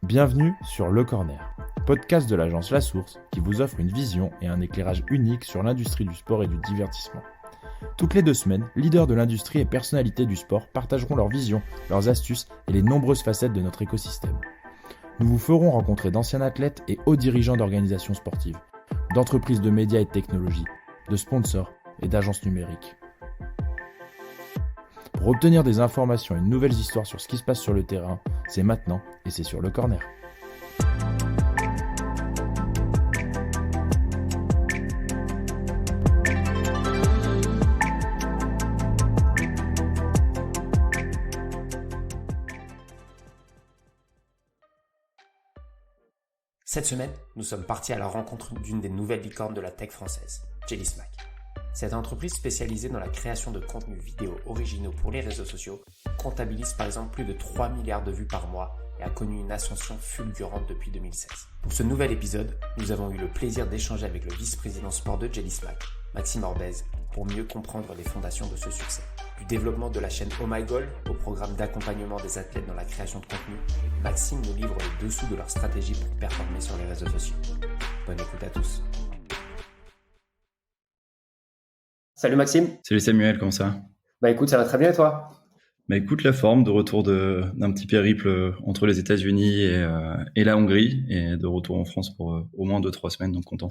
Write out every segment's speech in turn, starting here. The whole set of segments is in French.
Bienvenue sur Le Corner, podcast de l'agence La Source qui vous offre une vision et un éclairage unique sur l'industrie du sport et du divertissement. Toutes les 2 semaines, leaders de l'industrie et personnalités du sport partageront leurs visions, leurs astuces et les nombreuses facettes de notre écosystème. Nous vous ferons rencontrer d'anciens athlètes et hauts dirigeants d'organisations sportives, d'entreprises de médias et de technologies, de sponsors et d'agences numériques. Pour obtenir des informations et de nouvelles histoires sur ce qui se passe sur le terrain, c'est maintenant et c'est sur Le Corner. Cette semaine, nous sommes partis à la rencontre d'une des nouvelles licornes de la tech française, Jelly Smack. Cette entreprise spécialisée dans la création de contenus vidéo originaux pour les réseaux sociaux comptabilise par exemple plus de 3 milliards de vues par mois et a connu une ascension fulgurante depuis 2016. Pour ce nouvel épisode, nous avons eu le plaisir d'échanger avec le vice-président sport de Jelly Smack, Maxime Orbez, pour mieux comprendre les fondations de ce succès. Du développement de la chaîne Oh My Goal au programme d'accompagnement des athlètes dans la création de contenu, Maxime nous livre les dessous de leur stratégie pour performer sur les réseaux sociaux. Bonne écoute à tous. Salut Maxime. Salut Samuel, comment ça va? Bah écoute, ça va très bien et toi? Bah écoute, la forme de retour d'un petit périple entre les États-Unis et la Hongrie et de retour en France pour au moins 2-3 semaines, donc content.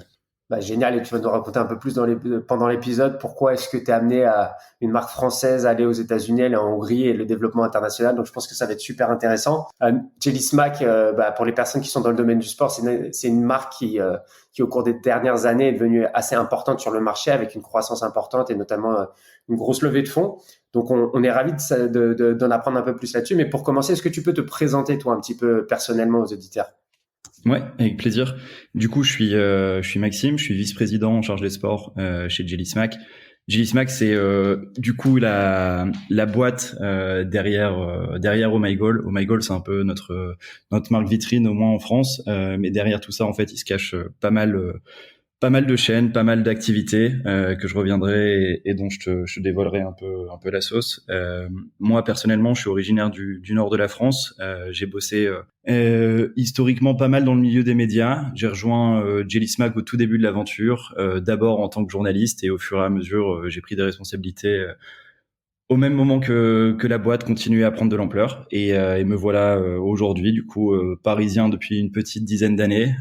Bah génial, et tu vas nous raconter un peu plus pendant l'épisode pourquoi est-ce que tu es amené à une marque française à aller aux États-Unis, aller en Hongrie et le développement international. Donc je pense que ça va être super intéressant. Jelly Smack, pour les personnes qui sont dans le domaine du sport, c'est une marque qui au cours des dernières années est devenue assez importante sur le marché avec une croissance importante et notamment une grosse levée de fonds. Donc on est ravis d'en apprendre un peu plus là-dessus. Mais pour commencer, est-ce que tu peux te présenter toi un petit peu personnellement aux auditeurs? Ouais, avec plaisir. Du coup, je suis Maxime, je suis vice-président en charge des sports chez Jelly Smack. Jelly Smack, c'est du coup la boîte derrière Oh My Goal. Oh My Goal, c'est un peu notre marque vitrine au moins en France, mais derrière tout ça, en fait, il se cache pas mal de chaînes, pas mal d'activités que je reviendrai et dont je te dévoilerai un peu la sauce. Moi personnellement, je suis originaire du nord de la France. J'ai bossé historiquement pas mal dans le milieu des médias. J'ai rejoint Jelly Smack au tout début de l'aventure, d'abord en tant que journaliste et au fur et à mesure, j'ai pris des responsabilités au même moment que la boîte continuait à prendre de l'ampleur et me voilà aujourd'hui du coup parisien depuis une petite dizaine d'années,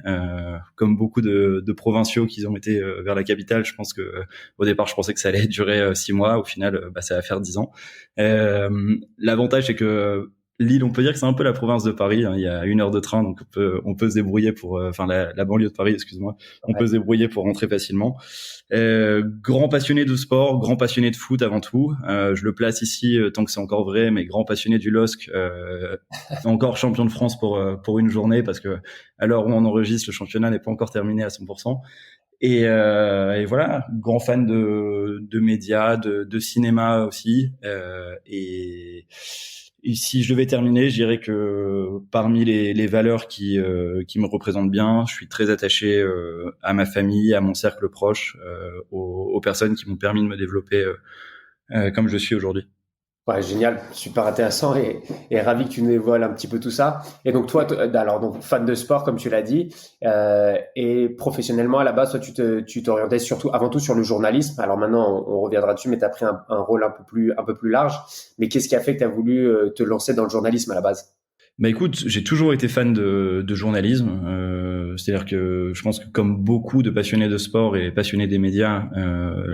comme beaucoup de provinciaux qui ont été vers la capitale. Je pense que au départ je pensais que ça allait durer 6 mois, au final ça va faire 10 ans. L'avantage c'est que Lille, on peut dire que c'est un peu la province de Paris, hein. Il y a 1 heure de train, donc on peut se débrouiller pour, la banlieue de Paris, excuse-moi. On peut se débrouiller pour rentrer facilement. Grand passionné de sport, grand passionné de foot avant tout. Je le place ici tant que c'est encore vrai, mais grand passionné du LOSC. Encore champion de France pour une journée, parce que à l'heure où on enregistre, le championnat n'est pas encore terminé à 100%. Et voilà, grand fan de médias, de cinéma aussi. Et si je devais terminer, je dirais que parmi les valeurs qui me représentent bien, je suis très attaché à ma famille, à mon cercle proche, aux personnes qui m'ont permis de me développer comme je suis aujourd'hui. Ouais, génial, super intéressant et ravi que tu nous dévoiles un petit peu tout ça. Et donc toi, alors donc fan de sport comme tu l'as dit, et professionnellement à la base, toi tu t'orientais surtout avant tout sur le journalisme. Alors maintenant on reviendra dessus, mais tu as pris un rôle un peu plus large. Mais qu'est-ce qui a fait que tu as voulu te lancer dans le journalisme à la base? Bah écoute, j'ai toujours été fan de journalisme. C'est-à-dire que je pense que comme beaucoup de passionnés de sport et passionnés des médias,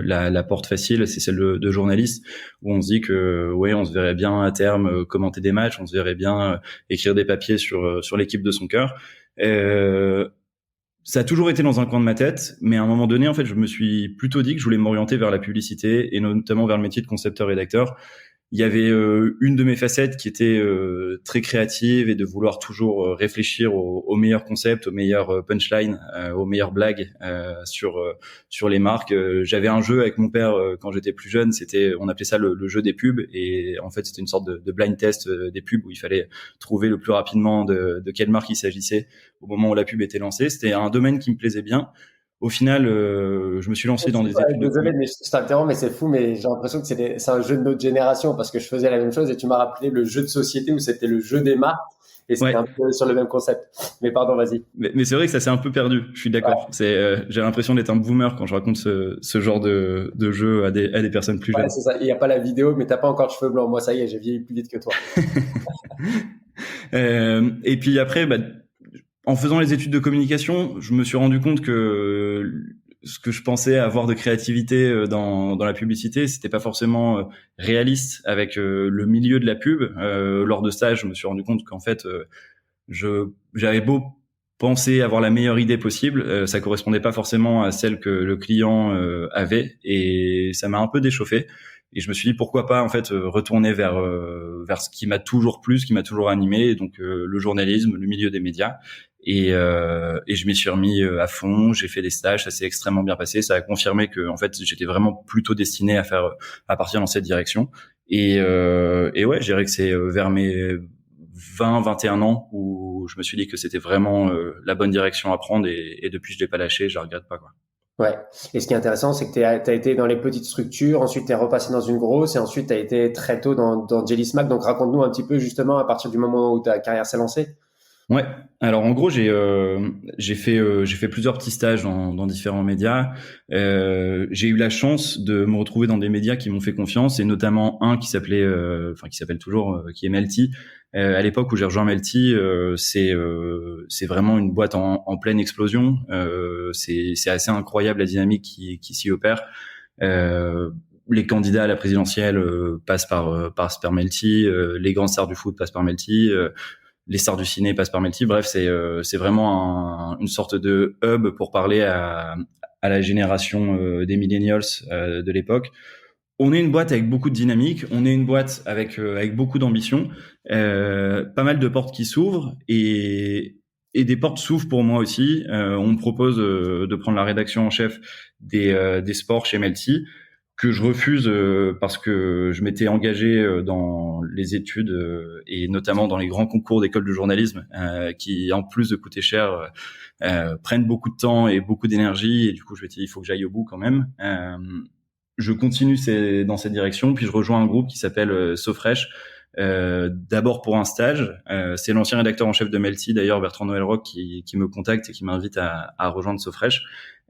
la porte facile, c'est celle de journaliste, où on se dit que ouais, on se verrait bien à terme commenter des matchs, on se verrait bien écrire des papiers sur l'équipe de son cœur. Ça a toujours été dans un coin de ma tête, mais à un moment donné, en fait, je me suis plutôt dit que je voulais m'orienter vers la publicité et notamment vers le métier de concepteur-rédacteur. Il y avait une de mes facettes qui était très créative et de vouloir toujours réfléchir aux meilleurs concepts, aux meilleurs punchlines, aux meilleures blagues sur les marques. J'avais un jeu avec mon père quand j'étais plus jeune, on appelait ça le jeu des pubs, et en fait c'était une sorte de blind test des pubs où il fallait trouver le plus rapidement de quelle marque il s'agissait au moment où la pub était lancée. C'était un domaine qui me plaisait bien. Au final, je me suis lancé dans des études. Désolé, mais je t'interromps, mais c'est fou, mais j'ai l'impression que c'est un jeu de notre génération parce que je faisais la même chose et tu m'as rappelé le jeu de société où c'était le jeu des marques. Et c'était Ouais. un peu sur le même concept. Mais pardon, vas-y. Mais c'est vrai que ça s'est un peu perdu. Je suis d'accord. Ouais. J'ai l'impression d'être un boomer quand je raconte ce genre de jeu à des personnes plus Ouais, jeunes. c'est ça. Il n'y a pas la vidéo, mais t'as pas encore de cheveux blancs. Moi, ça y est, j'ai vieilli plus vite que toi. Et puis après, en faisant les études de communication, je me suis rendu compte que ce que je pensais avoir de créativité dans la publicité, c'était pas forcément réaliste avec le milieu de la pub. Lors de stage, je me suis rendu compte qu'en fait, j'avais beau penser avoir la meilleure idée possible, ça correspondait pas forcément à celle que le client avait, et ça m'a un peu déchauffé. Et je me suis dit pourquoi pas en fait retourner vers ce qui m'a toujours plu, ce qui m'a toujours animé, donc le journalisme, le milieu des médias. Et je m'y suis remis à fond. J'ai fait des stages, ça s'est extrêmement bien passé. Ça a confirmé que en fait j'étais vraiment plutôt destiné à partir dans cette direction. Et ouais, je dirais que c'est vers mes 21 ans où je me suis dit que c'était vraiment la bonne direction à prendre, et depuis je l'ai pas lâché, je la regrette pas, quoi. Ouais. Et ce qui est intéressant, c'est que tu as été dans les petites structures, ensuite tu es repassé dans une grosse, et ensuite tu as été très tôt dans Jelly Smack. Donc raconte-nous un petit peu justement à partir du moment où ta carrière s'est lancée. Ouais. Alors en gros, j'ai fait plusieurs petits stages dans différents médias. J'ai eu la chance de me retrouver dans des médias qui m'ont fait confiance, et notamment un qui s'appelait, qui s'appelle toujours, qui est Melty. À l'époque où j'ai rejoint Melty, c'est vraiment une boîte en pleine explosion. C'est assez incroyable la dynamique qui s'y opère. Les candidats à la présidentielle passent par Melty. Les grandes stars du foot passent par Melty. Les stars du ciné passent par Melty. Bref, c'est vraiment une sorte de hub pour parler à la génération des millennials de l'époque. On est une boîte avec beaucoup de dynamique, on est une boîte avec beaucoup d'ambition, pas mal de portes qui s'ouvrent, et des portes s'ouvrent pour moi aussi. On me propose de prendre la rédaction en chef des sports chez Melty, que je refuse parce que je m'étais engagé dans les études et notamment dans les grands concours d'école de journalisme qui, en plus de coûter cher, prennent beaucoup de temps et beaucoup d'énergie, et du coup je me dis il faut que j'aille au bout quand même. Je continue dans cette direction, puis je rejoins un groupe qui s'appelle SoFresh, d'abord pour un stage. C'est l'ancien rédacteur en chef de Melty, d'ailleurs, Bertrand Noël-Roch, qui me contacte et qui m'invite à rejoindre SoFresh.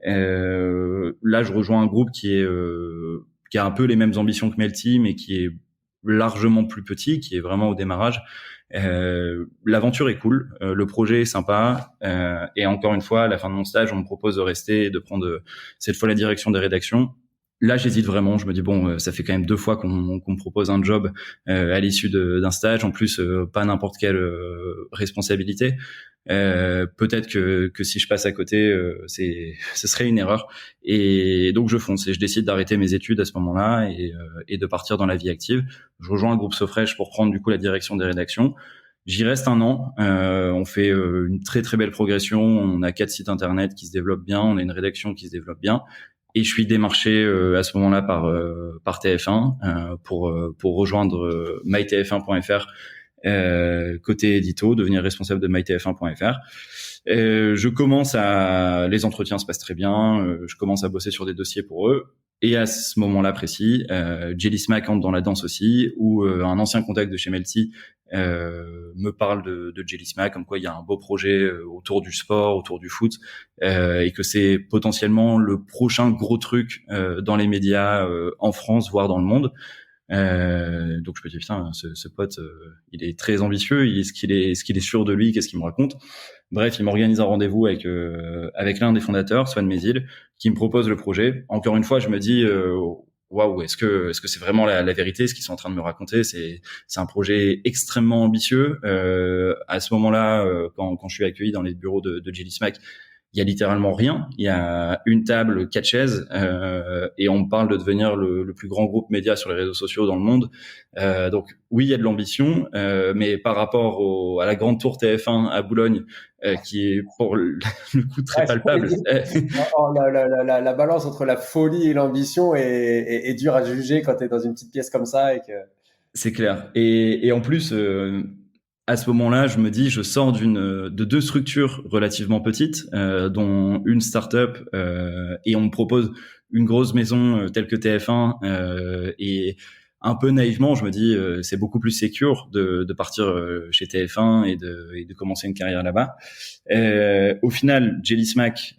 Là, je rejoins un groupe qui a un peu les mêmes ambitions que Melty, mais qui est largement plus petit, qui est vraiment au démarrage. L'aventure est cool, le projet est sympa, et encore une fois, à la fin de mon stage, on me propose de rester et de prendre cette fois la direction des rédactions. Là, j'hésite vraiment. Je me dis bon, ça fait quand même 2 fois qu'on me propose un job à l'issue d'un stage. En plus, pas n'importe quelle responsabilité. Peut-être que si je passe à côté, ce serait une erreur. Et donc je fonce et je décide d'arrêter mes études à ce moment-là et de partir dans la vie active. Je rejoins le groupe SoFresh pour prendre du coup la direction des rédactions. J'y reste 1 an. On fait une très très belle progression. On a 4 sites internet qui se développent bien. On a une rédaction qui se développe bien. Et je suis démarché à ce moment-là par TF1 pour rejoindre mytf1.fr côté édito, devenir responsable de mytf1.fr. Les entretiens se passent très bien. Je commence à bosser sur des dossiers pour eux. Et à ce moment-là précis, Jelly Smack entre dans la danse aussi, où un ancien contact de chez Melty me parle de Jelly Smack, comme quoi il y a un beau projet autour du sport, autour du foot, et que c'est potentiellement le prochain gros truc dans les médias en France, voire dans le monde. Donc je me dis putain, ce pote, il est très ambitieux. Est-ce qu'il est sûr de lui? Qu'est-ce qu'il me raconte? Bref, il m'organise un rendez-vous avec l'un des fondateurs, Swan Mézil, qui me propose le projet. Encore une fois, je me dis waouh, est-ce que c'est vraiment la vérité ce qu'ils sont en train de me raconter? C'est un projet extrêmement ambitieux. À ce moment-là, quand je suis accueilli dans les bureaux de Jelly Smack, il y a littéralement rien. Il y a une table, 4 chaises, et on me parle de devenir le plus grand groupe média sur les réseaux sociaux dans le monde. Donc oui, il y a de l'ambition, mais par rapport à la grande tour TF1 à Boulogne, qui est pour le coup très palpable. La balance entre la folie et l'ambition est dure à juger quand tu es dans une petite pièce comme ça. C'est clair. Et en plus, à ce moment-là, je me dis, je sors de 2 structures relativement petites, dont une start-up, et on me propose une grosse maison telle que TF1, et un peu naïvement, je me dis c'est beaucoup plus secure de partir chez TF1 et de commencer une carrière là-bas. Au final, Jelly Smack,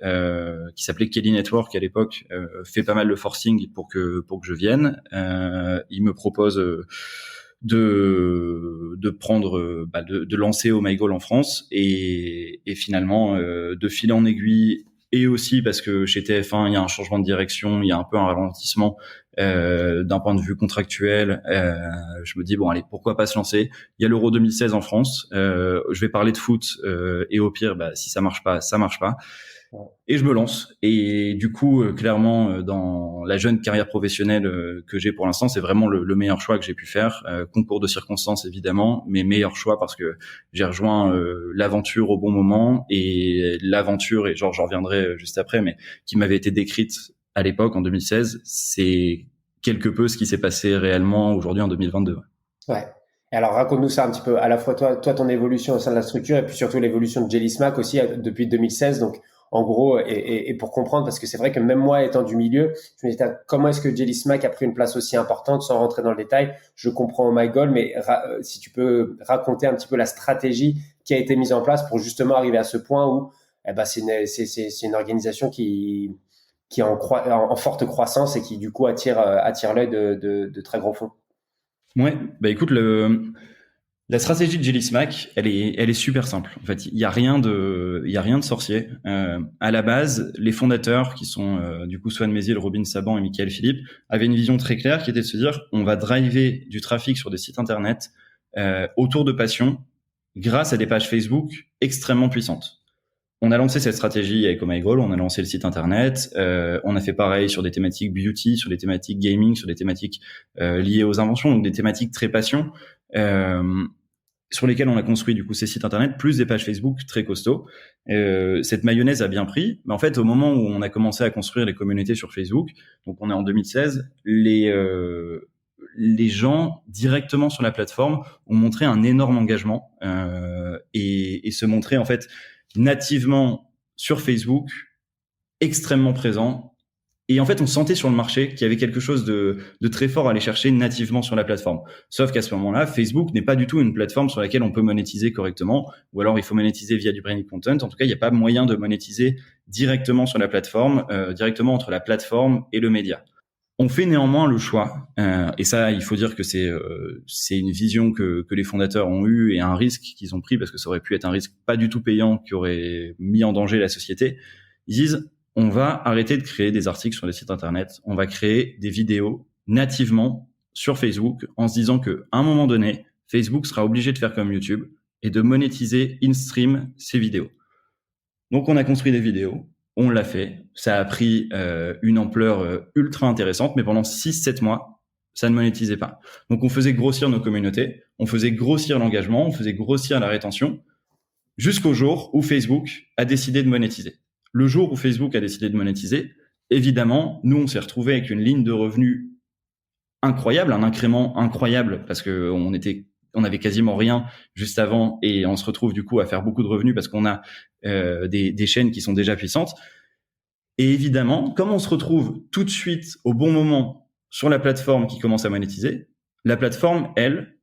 qui s'appelait Kelly Network à l'époque, fait pas mal de forcing pour que je vienne. Il me propose de prendre, de lancer Oh My Goal en France et finalement de filer en aiguille. Et aussi parce que chez TF1, il y a un changement de direction, il y a un peu un ralentissement d'un point de vue contractuel. Je me dis bon allez, pourquoi pas se lancer. Il y a l'Euro 2016 en France. Je vais parler de foot et au pire, si ça marche pas, ça marche pas. Et je me lance. Et du coup, clairement, dans la jeune carrière professionnelle que j'ai pour l'instant, c'est vraiment le meilleur choix que j'ai pu faire. Concours de circonstances, évidemment, mais meilleur choix parce que j'ai rejoint l'aventure au bon moment. Et l'aventure, et genre j'en reviendrai juste après, mais qui m'avait été décrite à l'époque, en 2016, c'est quelque peu ce qui s'est passé réellement aujourd'hui en 2022. Ouais. Et alors, raconte-nous ça un petit peu, à la fois toi, ton évolution au sein de la structure et puis surtout l'évolution de Jelly Smack aussi depuis 2016. Donc, en gros, et pour comprendre, parce que c'est vrai que même moi, étant du milieu, je me dis, comment est-ce que Jelly Smack a pris une place aussi importante sans rentrer dans le détail? Je comprends Oh My Goal, mais si tu peux raconter un petit peu la stratégie qui a été mise en place pour justement arriver à ce point où c'est une organisation qui est en forte croissance et qui, du coup, attire l'œil de très gros fonds. Ouais, écoute, la stratégie de Jelly Smack, elle est super simple. En fait, il y a rien de sorcier. À la base, les fondateurs, qui sont du coup Swan Méziel, Robin Saban et Michael Philippe, avaient une vision très claire qui était de se dire on va driver du trafic sur des sites internet autour de passion grâce à des pages Facebook extrêmement puissantes. On a lancé cette stratégie avec Oh My Goal, on a lancé le site internet, on a fait pareil sur des thématiques beauty, sur des thématiques gaming, sur des thématiques liées aux inventions, donc des thématiques très passion, sur lesquelles on a construit du coup ces sites internet, plus des pages Facebook très costauds. Cette mayonnaise a bien pris, mais en fait au moment où on a commencé à construire les communautés sur Facebook, donc on est en 2016, les gens directement sur la plateforme ont montré un énorme engagement et se montraient en fait nativement sur Facebook, extrêmement présent. Et en fait, on sentait sur le marché qu'il y avait quelque chose de très fort à aller chercher nativement sur la plateforme. Sauf qu'à ce moment-là, Facebook n'est pas du tout une plateforme sur laquelle on peut monétiser correctement, ou alors il faut monétiser via du branded content. En tout cas, il n'y a pas moyen de monétiser directement sur la plateforme, directement entre la plateforme et le média. On fait néanmoins le choix, et ça, il faut dire que c'est une vision que les fondateurs ont eue et un risque qu'ils ont pris parce que ça aurait pu être un risque pas du tout payant qui aurait mis en danger la société. Ils disent on va arrêter de créer des articles sur les sites internet, on va créer des vidéos nativement sur Facebook en se disant que à un moment donné, Facebook sera obligé de faire comme YouTube et de monétiser in-stream ces vidéos. Donc on a construit des vidéos. On l'a fait. Ça a pris une ampleur ultra intéressante, mais pendant 6-7 mois, ça ne monétisait pas. Donc, on faisait grossir nos communautés, on faisait grossir l'engagement, on faisait grossir la rétention, jusqu'au jour où Facebook a décidé de monétiser. Le jour où Facebook a décidé de monétiser, évidemment, nous, on s'est retrouvés avec une ligne de revenus incroyable, un incrément incroyable, parce que on avait quasiment rien juste avant et on se retrouve du coup à faire beaucoup de revenus parce qu'on a des chaînes qui sont déjà puissantes. Et évidemment, comme on se retrouve tout de suite au bon moment sur la plateforme qui commence à monétiser, la plateforme, elle,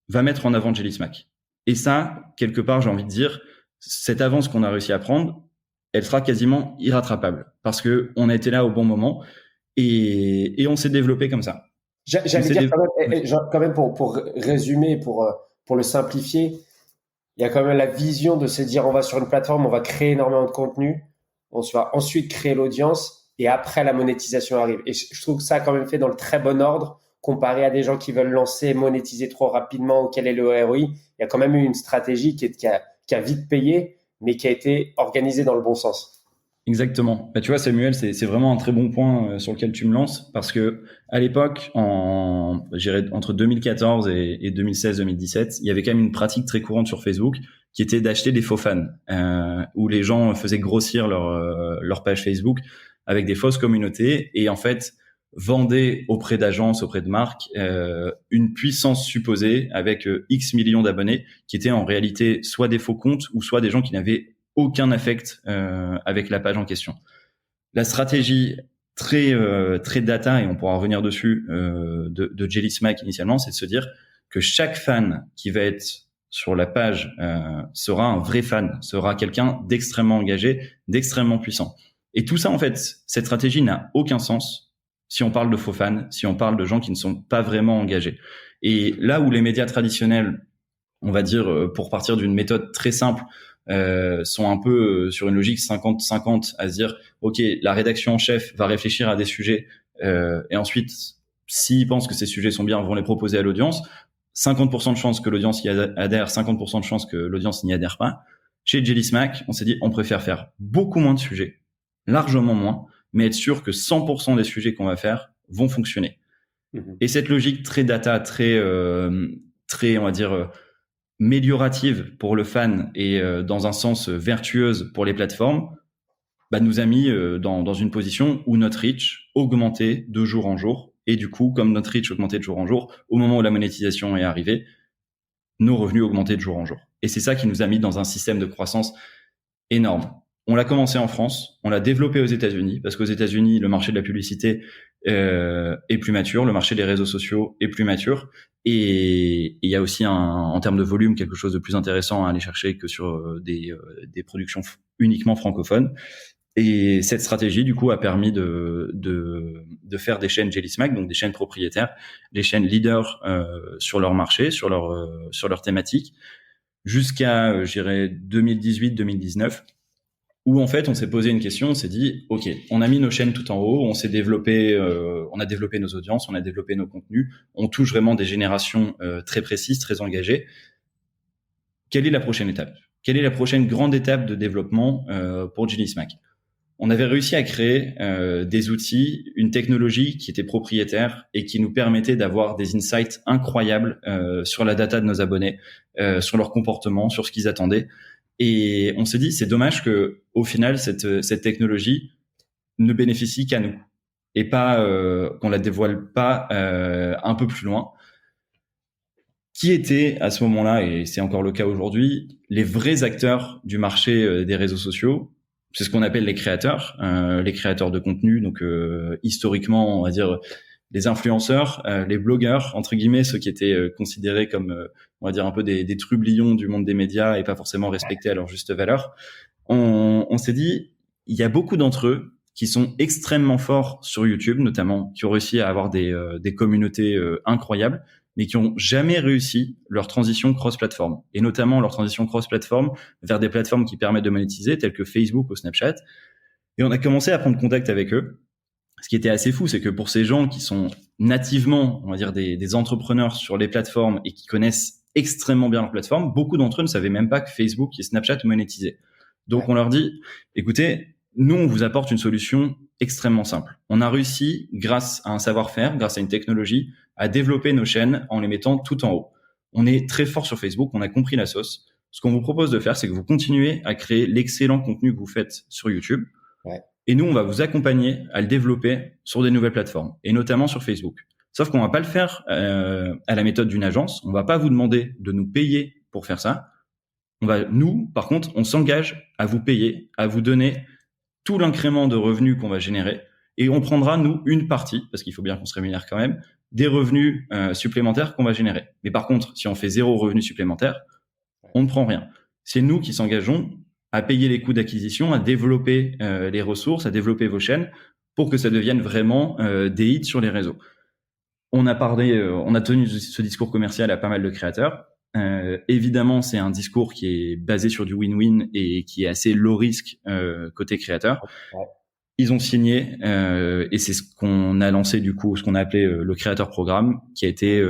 va mettre en avant Jelly Smack. Et ça, quelque part, j'ai envie de dire, cette avance qu'on a réussi à prendre, elle sera quasiment irrattrapable parce que on a été là au bon moment et on s'est développé comme ça. J'allais dire quand même pour résumer, pour le simplifier, il y a quand même la vision de se dire on va sur une plateforme, on va créer énormément de contenu, on va ensuite créer l'audience et après la monétisation arrive. Et je trouve que ça a quand même fait dans le très bon ordre comparé à des gens qui veulent lancer, monétiser trop rapidement ou quel est le ROI. Il y a quand même eu une stratégie qui a vite payé, mais qui a été organisée dans le bon sens. Exactement. Tu vois, Samuel, c'est vraiment un très bon point sur lequel tu me lances parce que à l'époque, entre 2014 et 2016-2017, il y avait quand même une pratique très courante sur Facebook qui était d'acheter des faux fans, où les gens faisaient grossir leur page Facebook avec des fausses communautés et en fait vendaient auprès d'agences, auprès de marques, une puissance supposée avec X millions d'abonnés qui étaient en réalité soit des faux comptes ou soit des gens qui n'avaient aucun affect avec la page en question. La stratégie très data, et on pourra revenir dessus, de Jelly Smack initialement, c'est de se dire que chaque fan qui va être sur la page sera un vrai fan, sera quelqu'un d'extrêmement engagé, d'extrêmement puissant. Et tout ça, en fait, cette stratégie n'a aucun sens si on parle de faux fans, si on parle de gens qui ne sont pas vraiment engagés. Et là où les médias traditionnels, on va dire, pour partir d'une méthode très simple, sont un peu sur une logique 50-50, à se dire, OK, la rédaction en chef va réfléchir à des sujets, et ensuite, s'ils pensent que ces sujets sont bien, vont les proposer à l'audience. 50% de chances que l'audience y adhère, 50% de chances que l'audience n'y adhère pas. Chez Jelly Smack, on s'est dit, on préfère faire beaucoup moins de sujets, largement moins, mais être sûr que 100% des sujets qu'on va faire vont fonctionner. Et cette logique très data, très, on va dire, améliorative pour le fan et dans un sens vertueuse pour les plateformes, nous a mis dans une position où notre reach augmentait de jour en jour. Et du coup, comme notre reach augmentait de jour en jour, au moment où la monétisation est arrivée, nos revenus augmentaient de jour en jour. Et c'est ça qui nous a mis dans un système de croissance énorme. On l'a commencé en France, on l'a développé aux États-Unis, parce qu'aux États-Unis, le marché de la publicité est plus mature, le marché des réseaux sociaux est plus mature, et il y a aussi en termes de volume quelque chose de plus intéressant à aller chercher que sur des productions uniquement francophones. Et cette stratégie, du coup, a permis de faire des chaînes Jelly Smack, donc des chaînes propriétaires, des chaînes leaders sur leur marché, sur leur thématique, jusqu'à, je dirais, 2018-2019, où en fait, on s'est posé une question, on s'est dit, OK, on a mis nos chaînes tout en haut, on s'est développé, on a développé nos audiences, on a développé nos contenus, on touche vraiment des générations très précises, très engagées. Quelle est la prochaine étape ? Quelle est la prochaine grande étape de développement pour Jelly Smack ? On avait réussi à créer des outils, une technologie qui était propriétaire et qui nous permettait d'avoir des insights incroyables sur la data de nos abonnés, sur leur comportement, sur ce qu'ils attendaient. Et on s'est dit, c'est dommage que, au final, cette technologie ne bénéficie qu'à nous et pas qu'on la dévoile pas un peu plus loin. Qui étaient à ce moment-là, et c'est encore le cas aujourd'hui, les vrais acteurs du marché des réseaux sociaux? C'est ce qu'on appelle les créateurs de contenu. Donc historiquement, on va dire les influenceurs, les blogueurs, entre guillemets, ceux qui étaient considérés comme, on va dire, un peu des trublions du monde des médias et pas forcément respectés à leur juste valeur. On s'est dit, il y a beaucoup d'entre eux qui sont extrêmement forts sur YouTube, notamment, qui ont réussi à avoir des communautés incroyables, mais qui ont jamais réussi leur transition cross-platform, et notamment leur transition cross-platform vers des plateformes qui permettent de monétiser, telles que Facebook ou Snapchat. Et on a commencé à prendre contact avec eux. Ce qui était assez fou, c'est que pour ces gens qui sont nativement, on va dire, des entrepreneurs sur les plateformes et qui connaissent extrêmement bien leur plateforme, beaucoup d'entre eux ne savaient même pas que Facebook et Snapchat monétisaient. Donc on leur dit, écoutez, nous on vous apporte une solution extrêmement simple. On a réussi, grâce à un savoir-faire, grâce à une technologie, à développer nos chaînes en les mettant tout en haut. On est très fort sur Facebook, on a compris la sauce. Ce qu'on vous propose de faire, c'est que vous continuez à créer l'excellent contenu que vous faites sur YouTube. Ouais. Et nous, on va vous accompagner à le développer sur des nouvelles plateformes, et notamment sur Facebook. Sauf qu'on va pas le faire à la méthode d'une agence. On va pas vous demander de nous payer pour faire ça. Nous, par contre, on s'engage à vous payer, à vous donner tout l'incrément de revenus qu'on va générer, et on prendra, nous, une partie, parce qu'il faut bien qu'on se rémunère quand même, des revenus supplémentaires qu'on va générer. Mais par contre, si on fait 0 revenu supplémentaire, on ne prend rien. C'est nous qui s'engageons à payer les coûts d'acquisition, à développer les ressources, à développer vos chaînes pour que ça devienne vraiment des hits sur les réseaux. On a tenu ce discours commercial à pas mal de créateurs. Évidemment, c'est un discours qui est basé sur du win-win et qui est assez low risk côté créateur. Ouais. Ils ont signé et c'est ce qu'on a lancé du coup, ce qu'on a appelé le créateur programme, qui a été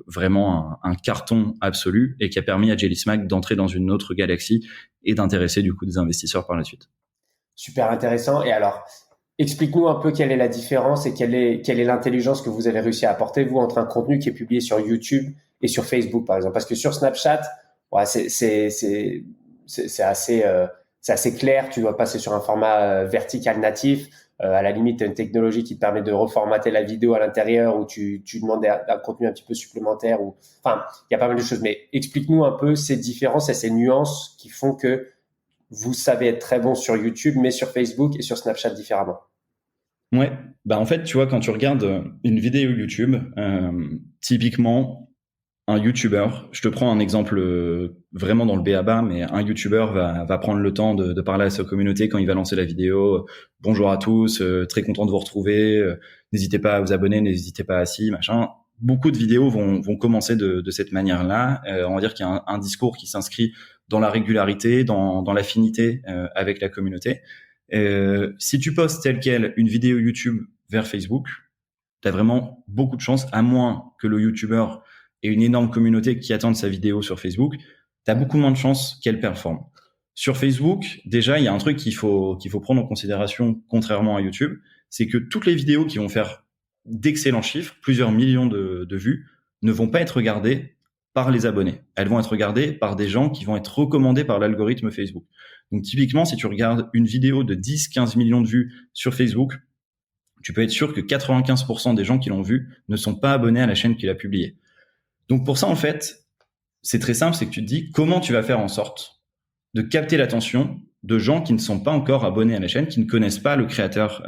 vraiment un carton absolu et qui a permis à Jelly Smack d'entrer dans une autre galaxie et d'intéresser du coup des investisseurs par la suite. Super intéressant. Et alors, explique-nous un peu quelle est la différence et quelle est l'intelligence que vous avez réussi à apporter, vous, entre un contenu qui est publié sur YouTube et sur Facebook, par exemple. Parce que sur Snapchat, ouais, c'est assez clair. Tu dois passer sur un format vertical natif. À la limite, tu as une technologie qui te permet de reformater la vidéo à l'intérieur, ou tu demandes un contenu un petit peu supplémentaire. Enfin, il y a pas mal de choses. Mais explique-nous un peu ces différences et ces nuances qui font que vous savez être très bon sur YouTube, mais sur Facebook et sur Snapchat différemment. Ouais, bah en fait, tu vois, quand tu regardes une vidéo YouTube, typiquement, un YouTuber, je te prends un exemple vraiment dans le b.a.-ba, mais un YouTuber va prendre le temps de parler à sa communauté quand il va lancer la vidéo. Bonjour à tous, très content de vous retrouver. N'hésitez pas à vous abonner, n'hésitez pas à machin. Beaucoup de vidéos vont commencer de cette manière-là. On va dire qu'il y a un discours qui s'inscrit dans la régularité, dans l'affinité avec la communauté. Si tu postes tel quel une vidéo YouTube vers Facebook, tu as vraiment beaucoup de chance, à moins que le YouTuber ait une énorme communauté qui attende sa vidéo sur Facebook, tu as beaucoup moins de chances qu'elle performe. Sur Facebook, déjà, il y a un truc qu'il faut prendre en considération, contrairement à YouTube, c'est que toutes les vidéos qui vont faire d'excellents chiffres, plusieurs millions de vues, ne vont pas être regardées par les abonnés. Elles vont être regardées par des gens qui vont être recommandés par l'algorithme Facebook. Donc typiquement, si tu regardes une vidéo de 10-15 millions de vues sur Facebook, tu peux être sûr que 95% des gens qui l'ont vu ne sont pas abonnés à la chaîne qu'il a publiée. Donc pour ça, en fait, c'est très simple, c'est que tu te dis comment tu vas faire en sorte de capter l'attention de gens qui ne sont pas encore abonnés à la chaîne, qui ne connaissent pas le créateur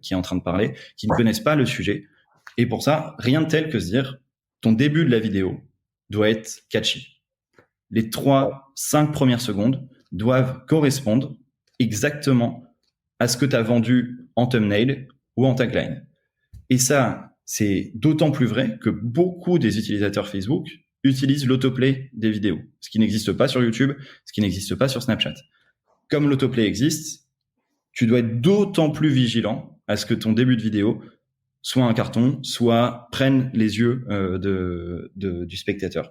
qui est en train de parler, qui ne connaissent pas le sujet. Et pour ça, rien de tel que se dire, ton début de la vidéo doit être catchy. Les 3-5 premières secondes doivent correspondre exactement à ce que tu as vendu en thumbnail ou en tagline. Et ça, c'est d'autant plus vrai que beaucoup des utilisateurs Facebook utilisent l'autoplay des vidéos, ce qui n'existe pas sur YouTube, ce qui n'existe pas sur Snapchat. Comme l'autoplay existe, tu dois être d'autant plus vigilant à ce que ton début de vidéo soit un carton, soit prenne les yeux du spectateur.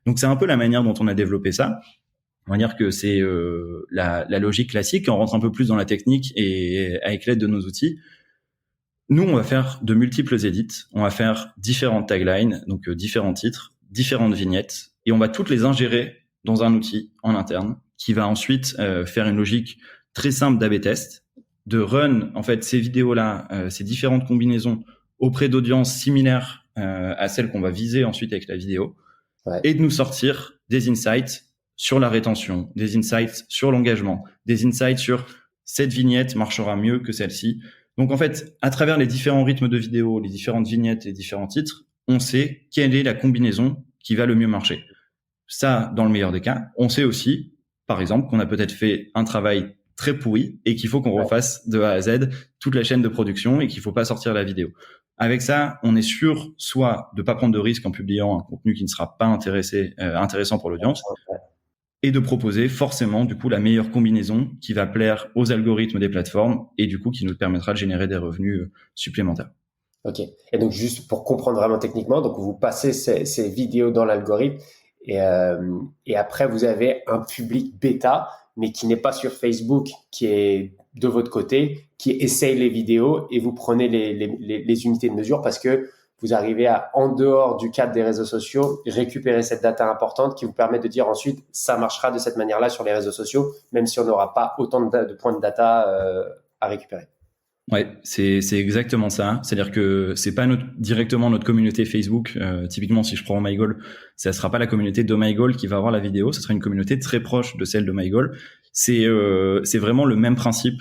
Donc c'est un peu la manière dont on a développé ça. On va dire que c'est la logique classique. On rentre un peu plus dans la technique et avec l'aide de nos outils. Nous, on va faire de multiples edits. On va faire différentes taglines, donc différents titres, différentes vignettes, et on va toutes les ingérer dans un outil en interne qui va ensuite faire une logique très simple d'A/B test, de run en fait ces vidéos-là, ces différentes combinaisons auprès d'audiences similaires à celles qu'on va viser ensuite avec la vidéo, et de nous sortir des insights sur la rétention, des insights sur l'engagement, des insights sur cette vignette marchera mieux que celle-ci. Donc en fait, à travers les différents rythmes de vidéo, les différentes vignettes, les différents titres, on sait quelle est la combinaison qui va le mieux marcher. Ça, dans le meilleur des cas. On sait aussi, par exemple, qu'on a peut-être fait un travail très pourri et qu'il faut qu'on refasse de A à Z toute la chaîne de production et qu'il faut pas sortir la vidéo. Avec ça, on est sûr soit de pas prendre de risque en publiant un contenu qui ne sera pas intéressant pour l'audience, et de proposer forcément du coup la meilleure combinaison qui va plaire aux algorithmes des plateformes et du coup qui nous permettra de générer des revenus supplémentaires. Ok. Et donc juste pour comprendre vraiment techniquement, donc vous passez ces vidéos dans l'algorithme et après vous avez un public bêta, mais qui n'est pas sur Facebook, qui est de votre côté, qui essaye les vidéos et vous prenez les unités de mesure parce que vous arrivez à, en dehors du cadre des réseaux sociaux, récupérer cette data importante qui vous permet de dire ensuite ça marchera de cette manière-là sur les réseaux sociaux, même si on n'aura pas autant de points de data à récupérer. Ouais, c'est exactement ça. C'est-à-dire que c'est pas directement notre communauté Facebook. Typiquement, si je prends OhMyGoal, ça sera pas la communauté d'OhMyGoal qui va avoir la vidéo. Ce sera une communauté très proche de celle d'OhMyGoal. C'est vraiment le même principe,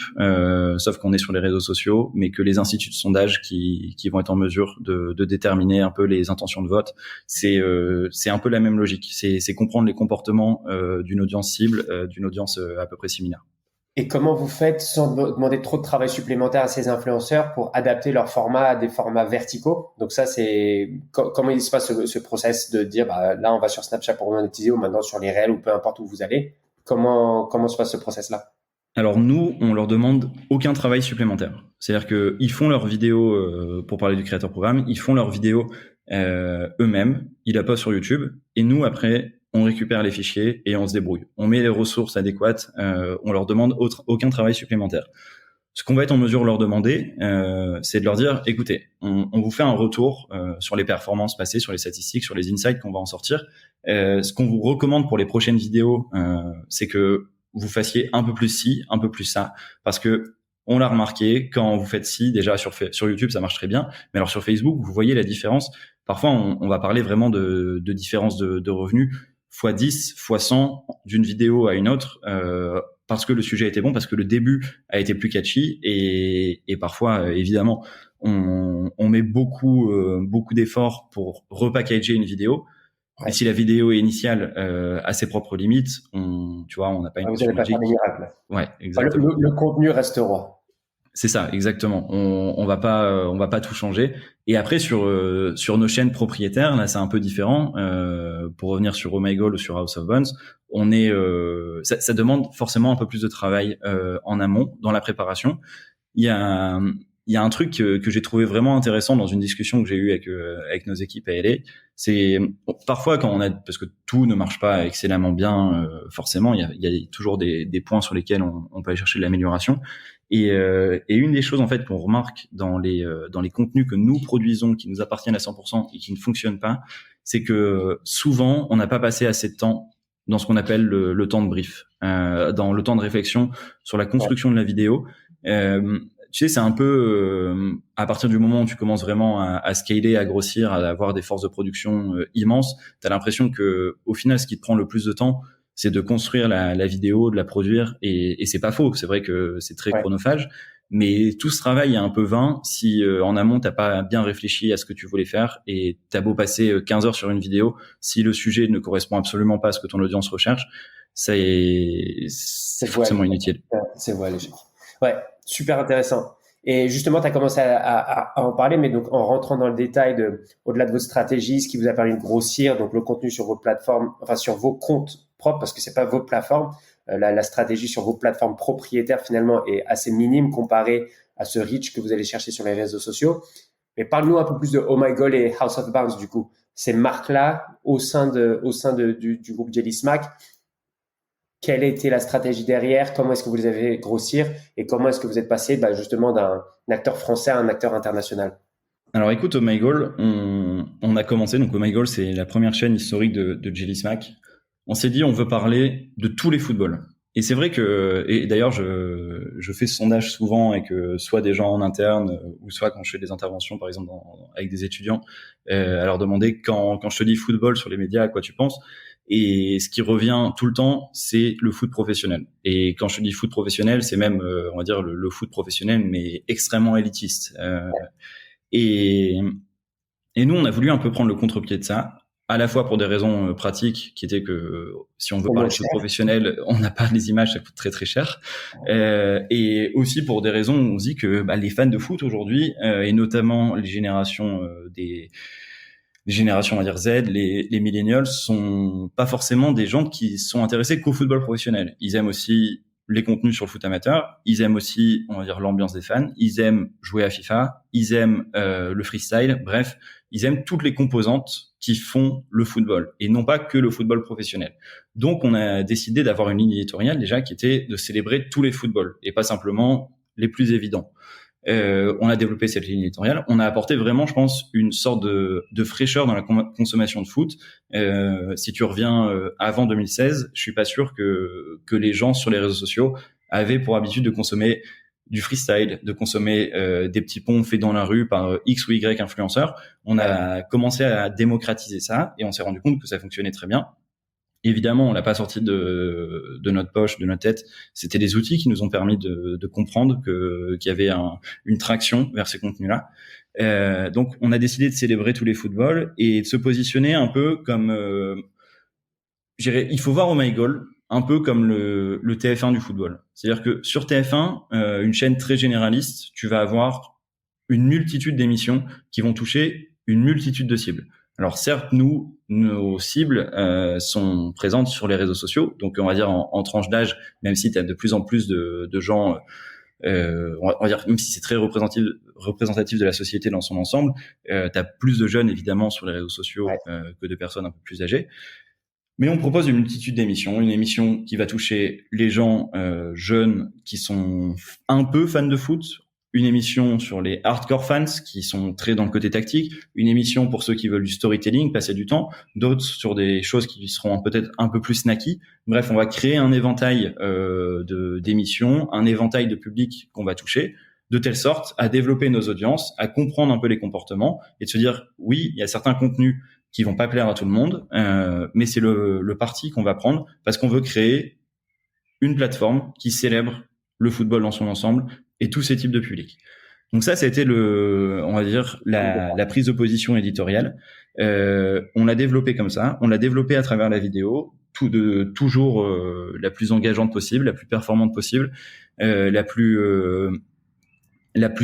sauf qu'on est sur les réseaux sociaux, mais que les instituts de sondage qui vont être en mesure de déterminer un peu les intentions de vote, c'est un peu la même logique. C'est comprendre les comportements d'une audience cible, d'une audience à peu près similaire. Et comment vous faites sans demander trop de travail supplémentaire à ces influenceurs pour adapter leur format à des formats verticaux? Donc ça, c'est comment il se passe ce process de dire bah, là on va sur Snapchat pour monétiser ou maintenant sur les réels ou peu importe où vous allez. Comment se passe ce process-là? Alors nous, on leur demande aucun travail supplémentaire. C'est-à-dire que ils font leurs vidéos, pour parler du créateur programme, ils font leurs vidéos eux-mêmes, ils la postent sur YouTube, et nous après on récupère les fichiers et on se débrouille. On met les ressources adéquates, on leur demande aucun travail supplémentaire. Ce qu'on va être en mesure de leur demander, c'est de leur dire, écoutez, on vous fait un retour sur les performances passées, sur les statistiques, sur les insights qu'on va en sortir. Ce qu'on vous recommande pour les prochaines vidéos, c'est que vous fassiez un peu plus ci, un peu plus ça, parce que on l'a remarqué, quand vous faites ci, déjà sur YouTube, ça marche très bien, mais alors sur Facebook, vous voyez la différence. Parfois, on va parler vraiment de différence de revenus x10, x100 d'une vidéo à une autre parce que le sujet était bon, parce que le début a été plus catchy et parfois évidemment on met beaucoup d'efforts pour repackager une vidéo. Ouais. Et si la vidéo initiale a ses propres limites, tu vois, on n'a pas une Vous n'allez pas magique. faire des miracles. Ouais, exactement. Le contenu reste roi. C'est ça, exactement. On va pas tout changer. Et après sur nos chaînes propriétaires, là c'est un peu différent. Pour revenir sur Oh My Goal ou sur House of Bones, ça demande forcément un peu plus de travail en amont dans la préparation. Il y a un truc que j'ai trouvé vraiment intéressant dans une discussion que j'ai eue avec nos équipes à LA. C'est parfois parce que tout ne marche pas excellemment bien, forcément, il y a toujours des points sur lesquels on peut aller chercher de l'amélioration. Et une des choses en fait qu'on remarque dans les contenus que nous produisons, qui nous appartiennent à 100% et qui ne fonctionnent pas, c'est que souvent on n'a pas passé assez de temps dans ce qu'on appelle le temps de brief, dans le temps de réflexion sur la construction de la vidéo. Tu sais, c'est un peu à partir du moment où tu commences vraiment à scaler, à grossir, à avoir des forces de production immenses, t'as l'impression que au final, ce qui te prend le plus de temps, c'est de construire la vidéo, de la produire, et c'est pas faux. C'est vrai que c'est très chronophage, mais tout ce travail est un peu vain si en amont t'as pas bien réfléchi à ce que tu voulais faire, et t'as beau passer 15 heures sur une vidéo, si le sujet ne correspond absolument pas à ce que ton audience recherche, c'est forcément inutile. C'est voué à l'échec. Ouais, super intéressant. Et justement, tu as commencé à en parler, mais donc en rentrant dans le détail au-delà de votre stratégie, ce qui vous a permis de grossir, donc le contenu sur vos plateformes, enfin sur vos comptes propres, parce que c'est pas vos plateformes, la stratégie sur vos plateformes propriétaires finalement est assez minime comparée à ce reach que vous allez chercher sur les réseaux sociaux. Mais parle-nous un peu plus de Oh My Goal et House of Bounds du coup. Ces marques-là au sein du groupe Jelly Smack. Quelle était la stratégie derrière? Comment est-ce que vous les avez grossir? Et comment est-ce que vous êtes passé justement d'un acteur français à un acteur international? Alors écoute, Oh My Goal, on a commencé, donc Oh My Goal, c'est la première chaîne historique de Jelly Smack. On s'est dit, on veut parler de tous les footballs. Et c'est vrai que, et d'ailleurs, je fais ce sondage souvent avec soit des gens en interne, ou soit quand je fais des interventions, par exemple, avec des étudiants, à leur demander quand je te dis football sur les médias, à quoi tu penses? Et ce qui revient tout le temps, c'est le foot professionnel. Et quand je dis foot professionnel, c'est même, on va dire, le foot professionnel, mais extrêmement élitiste. Et nous, on a voulu un peu prendre le contre-pied de ça, à la fois pour des raisons pratiques, qui étaient que si on veut parler de foot professionnel, on n'a pas les images, ça coûte très très cher. Et aussi pour des raisons où on se dit que les fans de foot aujourd'hui, et notamment les générations les générations, on va dire Z, les millennials, sont pas forcément des gens qui sont intéressés qu'au football professionnel. Ils aiment aussi les contenus sur le foot amateur, ils aiment aussi, on va dire, l'ambiance des fans, ils aiment jouer à FIFA, ils aiment le freestyle, bref, ils aiment toutes les composantes qui font le football, et non pas que le football professionnel. Donc on a décidé d'avoir une ligne éditoriale déjà qui était de célébrer tous les footballs, et pas simplement les plus évidents. On a développé cette ligne éditoriale. On a apporté vraiment, je pense, une sorte de fraîcheur dans la consommation de foot. Si tu reviens avant 2016, je suis pas sûr que les gens sur les réseaux sociaux avaient pour habitude de consommer du freestyle, de consommer des petits ponts faits dans la rue par X ou Y influenceurs. On a commencé à démocratiser ça et on s'est rendu compte que ça fonctionnait très bien. Évidemment, on l'a pas sorti de notre poche, de notre tête. C'était des outils qui nous ont permis de comprendre qu'il y avait une traction vers ces contenus-là. Donc, on a décidé de célébrer tous les footballs et de se positionner un peu comme, je dirais, il faut voir Oh My Goal un peu comme le TF1 du football. C'est-à-dire que sur TF1, une chaîne très généraliste, tu vas avoir une multitude d'émissions qui vont toucher une multitude de cibles. Alors certes, nos cibles sont présentes sur les réseaux sociaux, donc on va dire en tranche d'âge, même si tu as de plus en plus de gens, on va dire même si c'est très représentatif de la société dans son ensemble, tu as plus de jeunes évidemment sur les réseaux sociaux que de personnes un peu plus âgées. Mais on propose une multitude d'émissions, une émission qui va toucher les gens jeunes qui sont un peu fans de foot, une émission sur les hardcore fans qui sont très dans le côté tactique, une émission pour ceux qui veulent du storytelling, passer du temps, d'autres sur des choses qui seront peut-être un peu plus snacky. Bref, on va créer un éventail d'émissions, un éventail de publics qu'on va toucher, de telle sorte à développer nos audiences, à comprendre un peu les comportements et de se dire, oui, il y a certains contenus qui vont pas plaire à tout le monde, mais c'est le parti qu'on va prendre parce qu'on veut créer une plateforme qui célèbre le football dans son ensemble et tous ces types de publics. Donc ça a été on va dire, la prise de position éditoriale. On l'a développé comme ça. On l'a développé à travers la vidéo, toujours la plus engageante possible, la plus performante possible, la plus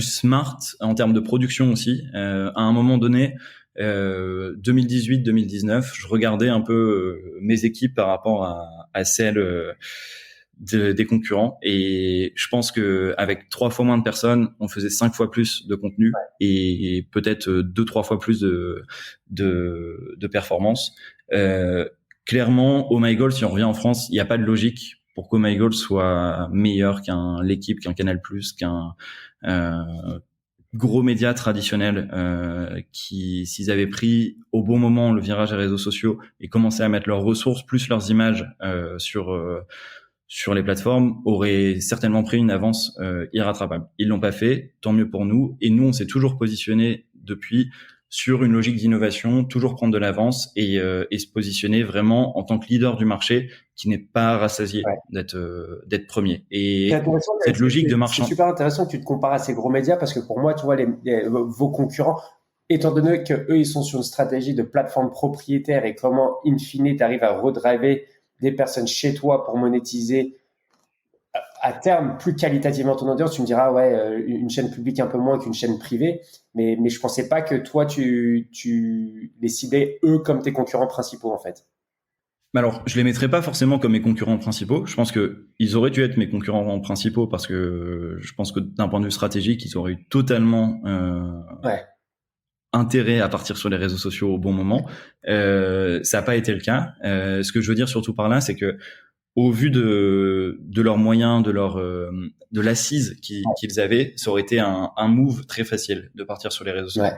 smart en termes de production aussi. À un moment donné, 2018-2019, je regardais un peu mes équipes par rapport à celles des concurrents, et je pense que avec 3 fois moins de personnes, on faisait 5 fois plus de contenu et peut-être 2-3 fois plus de performance. Clairement, Oh My Goal, si on revient en France, il n'y a pas de logique pour qu'Oh My Goal soit meilleur qu'un L'Équipe, qu'un Canal+, qu'un gros médias traditionnels qui, s'ils avaient pris au bon moment le virage des réseaux sociaux et commencé à mettre leurs ressources plus leurs images sur les plateformes, auraient certainement pris une avance irrattrapable. Ils l'ont pas fait, tant mieux pour nous. Et nous, on s'est toujours positionné depuis sur une logique d'innovation, toujours prendre de l'avance et se positionner vraiment en tant que leader du marché qui n'est pas rassasié d'être premier. Et cette logique de marchand. C'est super intéressant que tu te compares à ces gros médias, parce que pour moi, tu vois, vos concurrents, étant donné que eux, ils sont sur une stratégie de plateforme propriétaire, et comment, in fine, tu arrives à redriver des personnes chez toi pour monétiser à terme plus qualitativement ton audience. Tu me diras, une chaîne publique un peu moins qu'une chaîne privée, mais je pensais pas que toi, tu les ciblais eux comme tes concurrents principaux, en fait. Alors, je les mettrais pas forcément comme mes concurrents principaux. Je pense que ils auraient dû être mes concurrents principaux, parce que je pense que d'un point de vue stratégique, ils auraient eu totalement intérêt à partir sur les réseaux sociaux au bon moment. Ça n'a pas été le cas. Ce que je veux dire surtout par là, c'est que au vu de leurs moyens, de l'assise qu'ils avaient, ça aurait été un move très facile de partir sur les réseaux sociaux.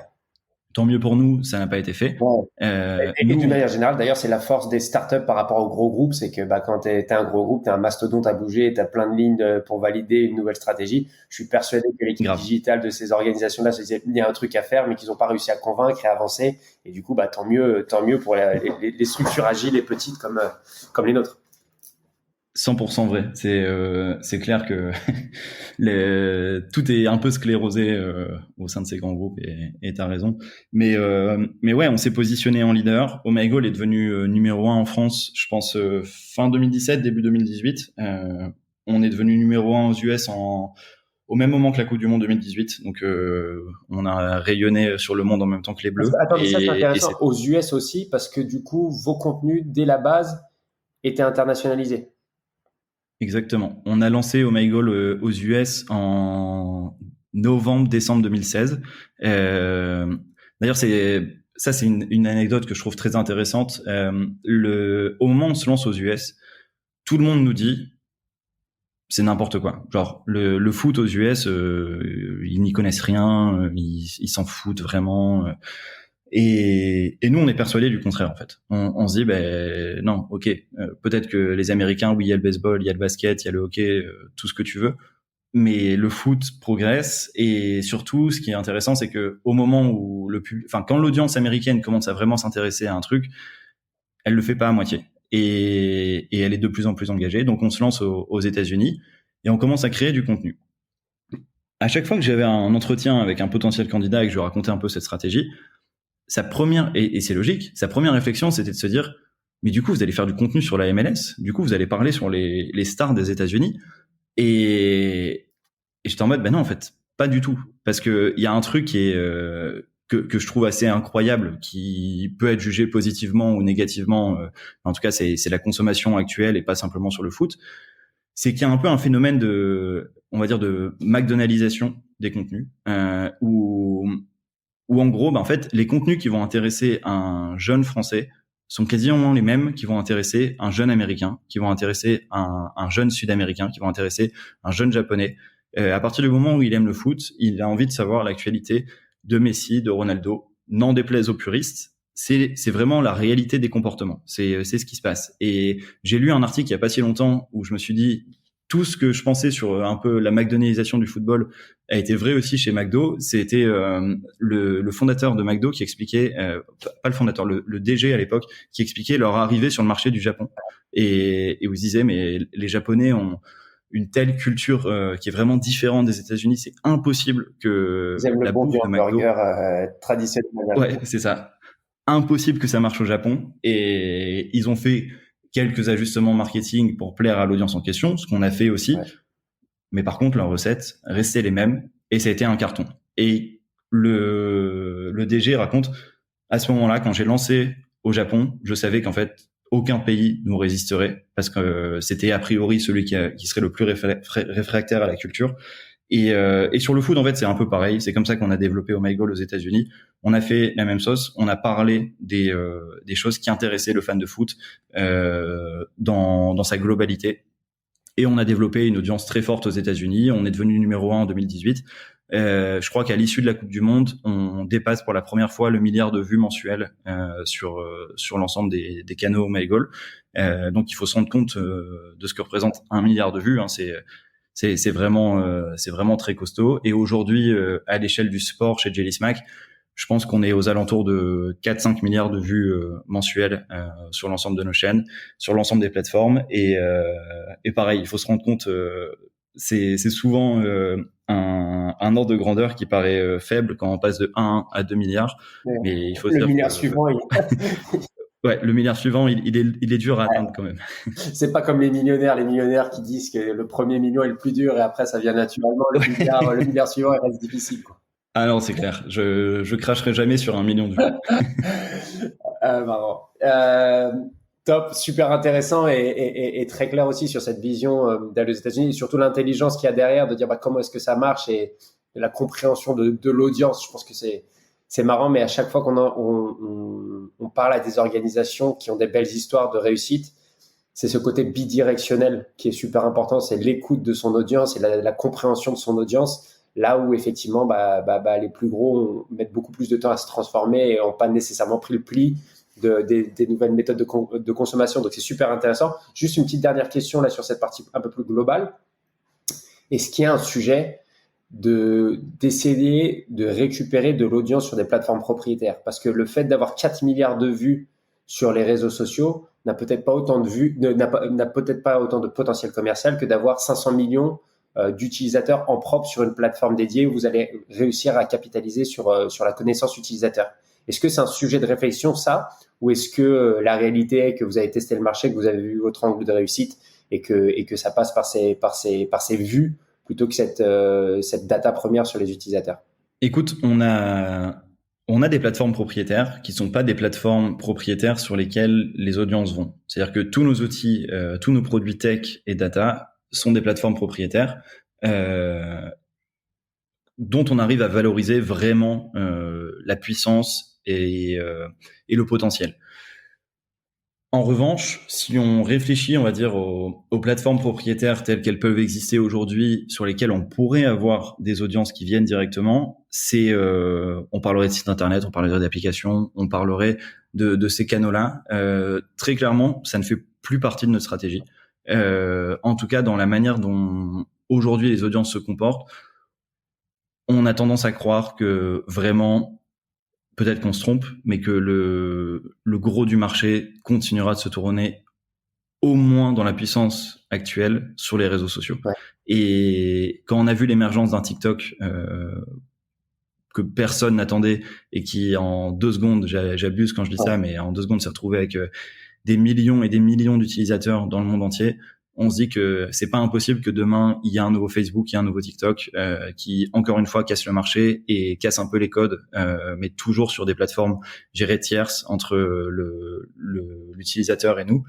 Tant mieux pour nous, ça n'a pas été fait. Et d'une manière générale, d'ailleurs, c'est la force des startups par rapport aux gros groupes, c'est que quand t'es un gros groupe, t'es un mastodonte à bouger, t'as plein de lignes pour valider une nouvelle stratégie. Je suis persuadé que l'équipe digitale de ces organisations-là se disait, il y a un truc à faire, mais qu'ils n'ont pas réussi à convaincre et à avancer. Et du coup, tant mieux pour les structures agiles et petites comme les nôtres. 100% vrai. C'est clair que tout est un peu sclérosé au sein de ces grands groupes, et t'as raison. Mais ouais, on s'est positionné en leader. Oh My Goal est devenu numéro 1 en France, je pense fin 2017, début 2018. On est devenu numéro 1 aux US au même moment que la Coupe du Monde 2018. Donc on a rayonné sur le monde en même temps que les Bleus. Attends, mais ça c'est intéressant. Aux US aussi, parce que du coup, vos contenus dès la base étaient internationalisés. Exactement. On a lancé Oh My Goal aux US en novembre-décembre 2016. D'ailleurs, c'est une anecdote que je trouve très intéressante. Au moment où on se lance aux US, tout le monde nous dit c'est n'importe quoi. Genre le foot aux US, ils n'y connaissent rien, ils s'en foutent vraiment. Et nous, on est persuadés du contraire, en fait. On se dit, non, ok, peut-être que les Américains, oui, il y a le baseball, il y a le basket, il y a le hockey, tout ce que tu veux, mais le foot progresse. Et surtout, ce qui est intéressant, c'est que au moment où quand l'audience américaine commence à vraiment s'intéresser à un truc, elle le fait pas à moitié. Et elle est de plus en plus engagée. Donc, on se lance aux États-Unis et on commence à créer du contenu. À chaque fois que j'avais un entretien avec un potentiel candidat et que je lui racontais un peu cette stratégie, sa première, et c'est logique, sa première réflexion, c'était de se dire, mais du coup, vous allez faire du contenu sur la MLS, du coup, vous allez parler sur les stars des États-Unis, et j'étais en mode, non, en fait, pas du tout, parce que il y a un truc qui est que je trouve assez incroyable, qui peut être jugé positivement ou négativement, en tout cas, c'est la consommation actuelle et pas simplement sur le foot, c'est qu'il y a un peu un phénomène on va dire, de McDonaldisation des contenus, où en gros, en fait, les contenus qui vont intéresser un jeune Français sont quasiment les mêmes qui vont intéresser un jeune Américain, qui vont intéresser un jeune Sud-Américain, qui vont intéresser un jeune Japonais. À partir du moment où il aime le foot, il a envie de savoir l'actualité de Messi, de Ronaldo. N'en déplaise aux puristes, c'est vraiment la réalité des comportements. C'est ce qui se passe. Et j'ai lu un article il y a pas si longtemps où je me suis dit, tout ce que je pensais sur un peu la McDonaldisation du football a été vrai aussi chez McDo. C'était le fondateur de McDo qui expliquait, pas le fondateur, le DG à l'époque, qui expliquait leur arrivée sur le marché du Japon. Et où ils disaient, mais les Japonais ont une telle culture qui est vraiment différente des États-Unis, c'est impossible que Ils aiment la le bon bouffe vieux de McDo, hamburger traditionnel. ouais, c'est ça, impossible que ça marche au Japon. Et ils ont fait quelques ajustements marketing pour plaire à l'audience en question, ce qu'on a fait aussi. Ouais. Mais par contre, leurs recettes restaient les mêmes et ça a été un carton. Et le DG raconte, à ce moment-là, quand j'ai lancé au Japon, je savais qu'en fait, aucun pays nous résisterait parce que c'était a priori celui qui serait le plus réfractaire à la culture. Et sur le foot, en fait, c'est un peu pareil. C'est comme ça qu'on a développé Oh My Goal aux États-Unis. On a fait la même sauce. On a parlé des choses qui intéressaient le fan de foot dans sa globalité. Et on a développé une audience très forte aux États-Unis. On est devenu numéro 1 en 2018. Je crois qu'à l'issue de la Coupe du Monde, on dépasse pour la première fois le 1 milliard de vues mensuelles sur l'ensemble des canaux Oh My Goal. Donc il faut se rendre compte de ce que représente 1 milliard de vues. Hein. C'est vraiment très costaud. Et aujourd'hui, à l'échelle du sport chez Jelly Smack, je pense qu'on est aux alentours de 4-5 milliards de vues mensuelles sur l'ensemble de nos chaînes, sur l'ensemble des plateformes. Et pareil, il faut se rendre compte, c'est souvent un ordre de grandeur qui paraît faible quand on passe de 1 à 2 milliards. Mais il faut le milliard suivant, ouais, le milliard suivant, il est dur à atteindre quand même. C'est pas comme les millionnaires qui disent que le premier million est le plus dur et après ça vient naturellement. Le milliard suivant, il reste difficile, quoi. Ah non, c'est clair. Je cracherai jamais sur 1 million de vues. Marrant. Top, super intéressant et très clair aussi sur cette vision d'aller aux États-Unis et surtout l'intelligence qu'il y a derrière de dire comment est-ce que ça marche et la compréhension de l'audience. Je pense que c'est marrant, mais à chaque fois qu'on parle à des organisations qui ont des belles histoires de réussite, c'est ce côté bidirectionnel qui est super important. C'est l'écoute de son audience et la compréhension de son audience. Là où effectivement, les plus gros mettent beaucoup plus de temps à se transformer et n'ont pas nécessairement pris le pli des nouvelles méthodes de consommation. Donc c'est super intéressant. Juste une petite dernière question là sur cette partie un peu plus globale. Est-ce qu'il y a un sujet d'essayer de récupérer de l'audience sur des plateformes propriétaires? Parce que le fait d'avoir 4 milliards de vues sur les réseaux sociaux n'a peut-être pas autant de vues, n'a peut-être pas autant de potentiel commercial que d'avoir 500 millions d'utilisateurs en propre sur une plateforme dédiée où vous allez réussir à capitaliser sur la connaissance utilisateur. Est-ce que c'est un sujet de réflexion, ça, ou est-ce que la réalité est que vous avez testé le marché, que vous avez vu votre angle de réussite et que ça passe par ces vues plutôt que cette data première sur les utilisateurs? Écoute, on a des plateformes propriétaires qui sont pas des plateformes propriétaires sur lesquelles les audiences vont. C'est-à-dire que tous nos outils, tous nos produits tech et data sont des plateformes propriétaires dont on arrive à valoriser vraiment la puissance et le potentiel. En revanche, si on réfléchit, on va dire, aux plateformes propriétaires telles qu'elles peuvent exister aujourd'hui, sur lesquelles on pourrait avoir des audiences qui viennent directement, on parlerait de sites internet, on parlerait d'applications, on parlerait de ces canaux-là. Très clairement, ça ne fait plus partie de notre stratégie. En tout cas, dans la manière dont aujourd'hui les audiences se comportent, on a tendance à croire que vraiment, peut-être qu'on se trompe, mais que le gros du marché continuera de se tourner au moins dans la puissance actuelle sur les réseaux sociaux. Ouais. Et quand on a vu l'émergence d'un TikTok que personne n'attendait et qui en 2 secondes, j'abuse quand je dis ça, mais en 2 secondes s'est retrouvé avec des millions et des millions d'utilisateurs dans le monde entier, on se dit que c'est pas impossible que demain il y a un nouveau Facebook, il y a un nouveau TikTok qui encore une fois casse le marché et casse un peu les codes, mais toujours sur des plateformes gérées tierces entre l'utilisateur et nous.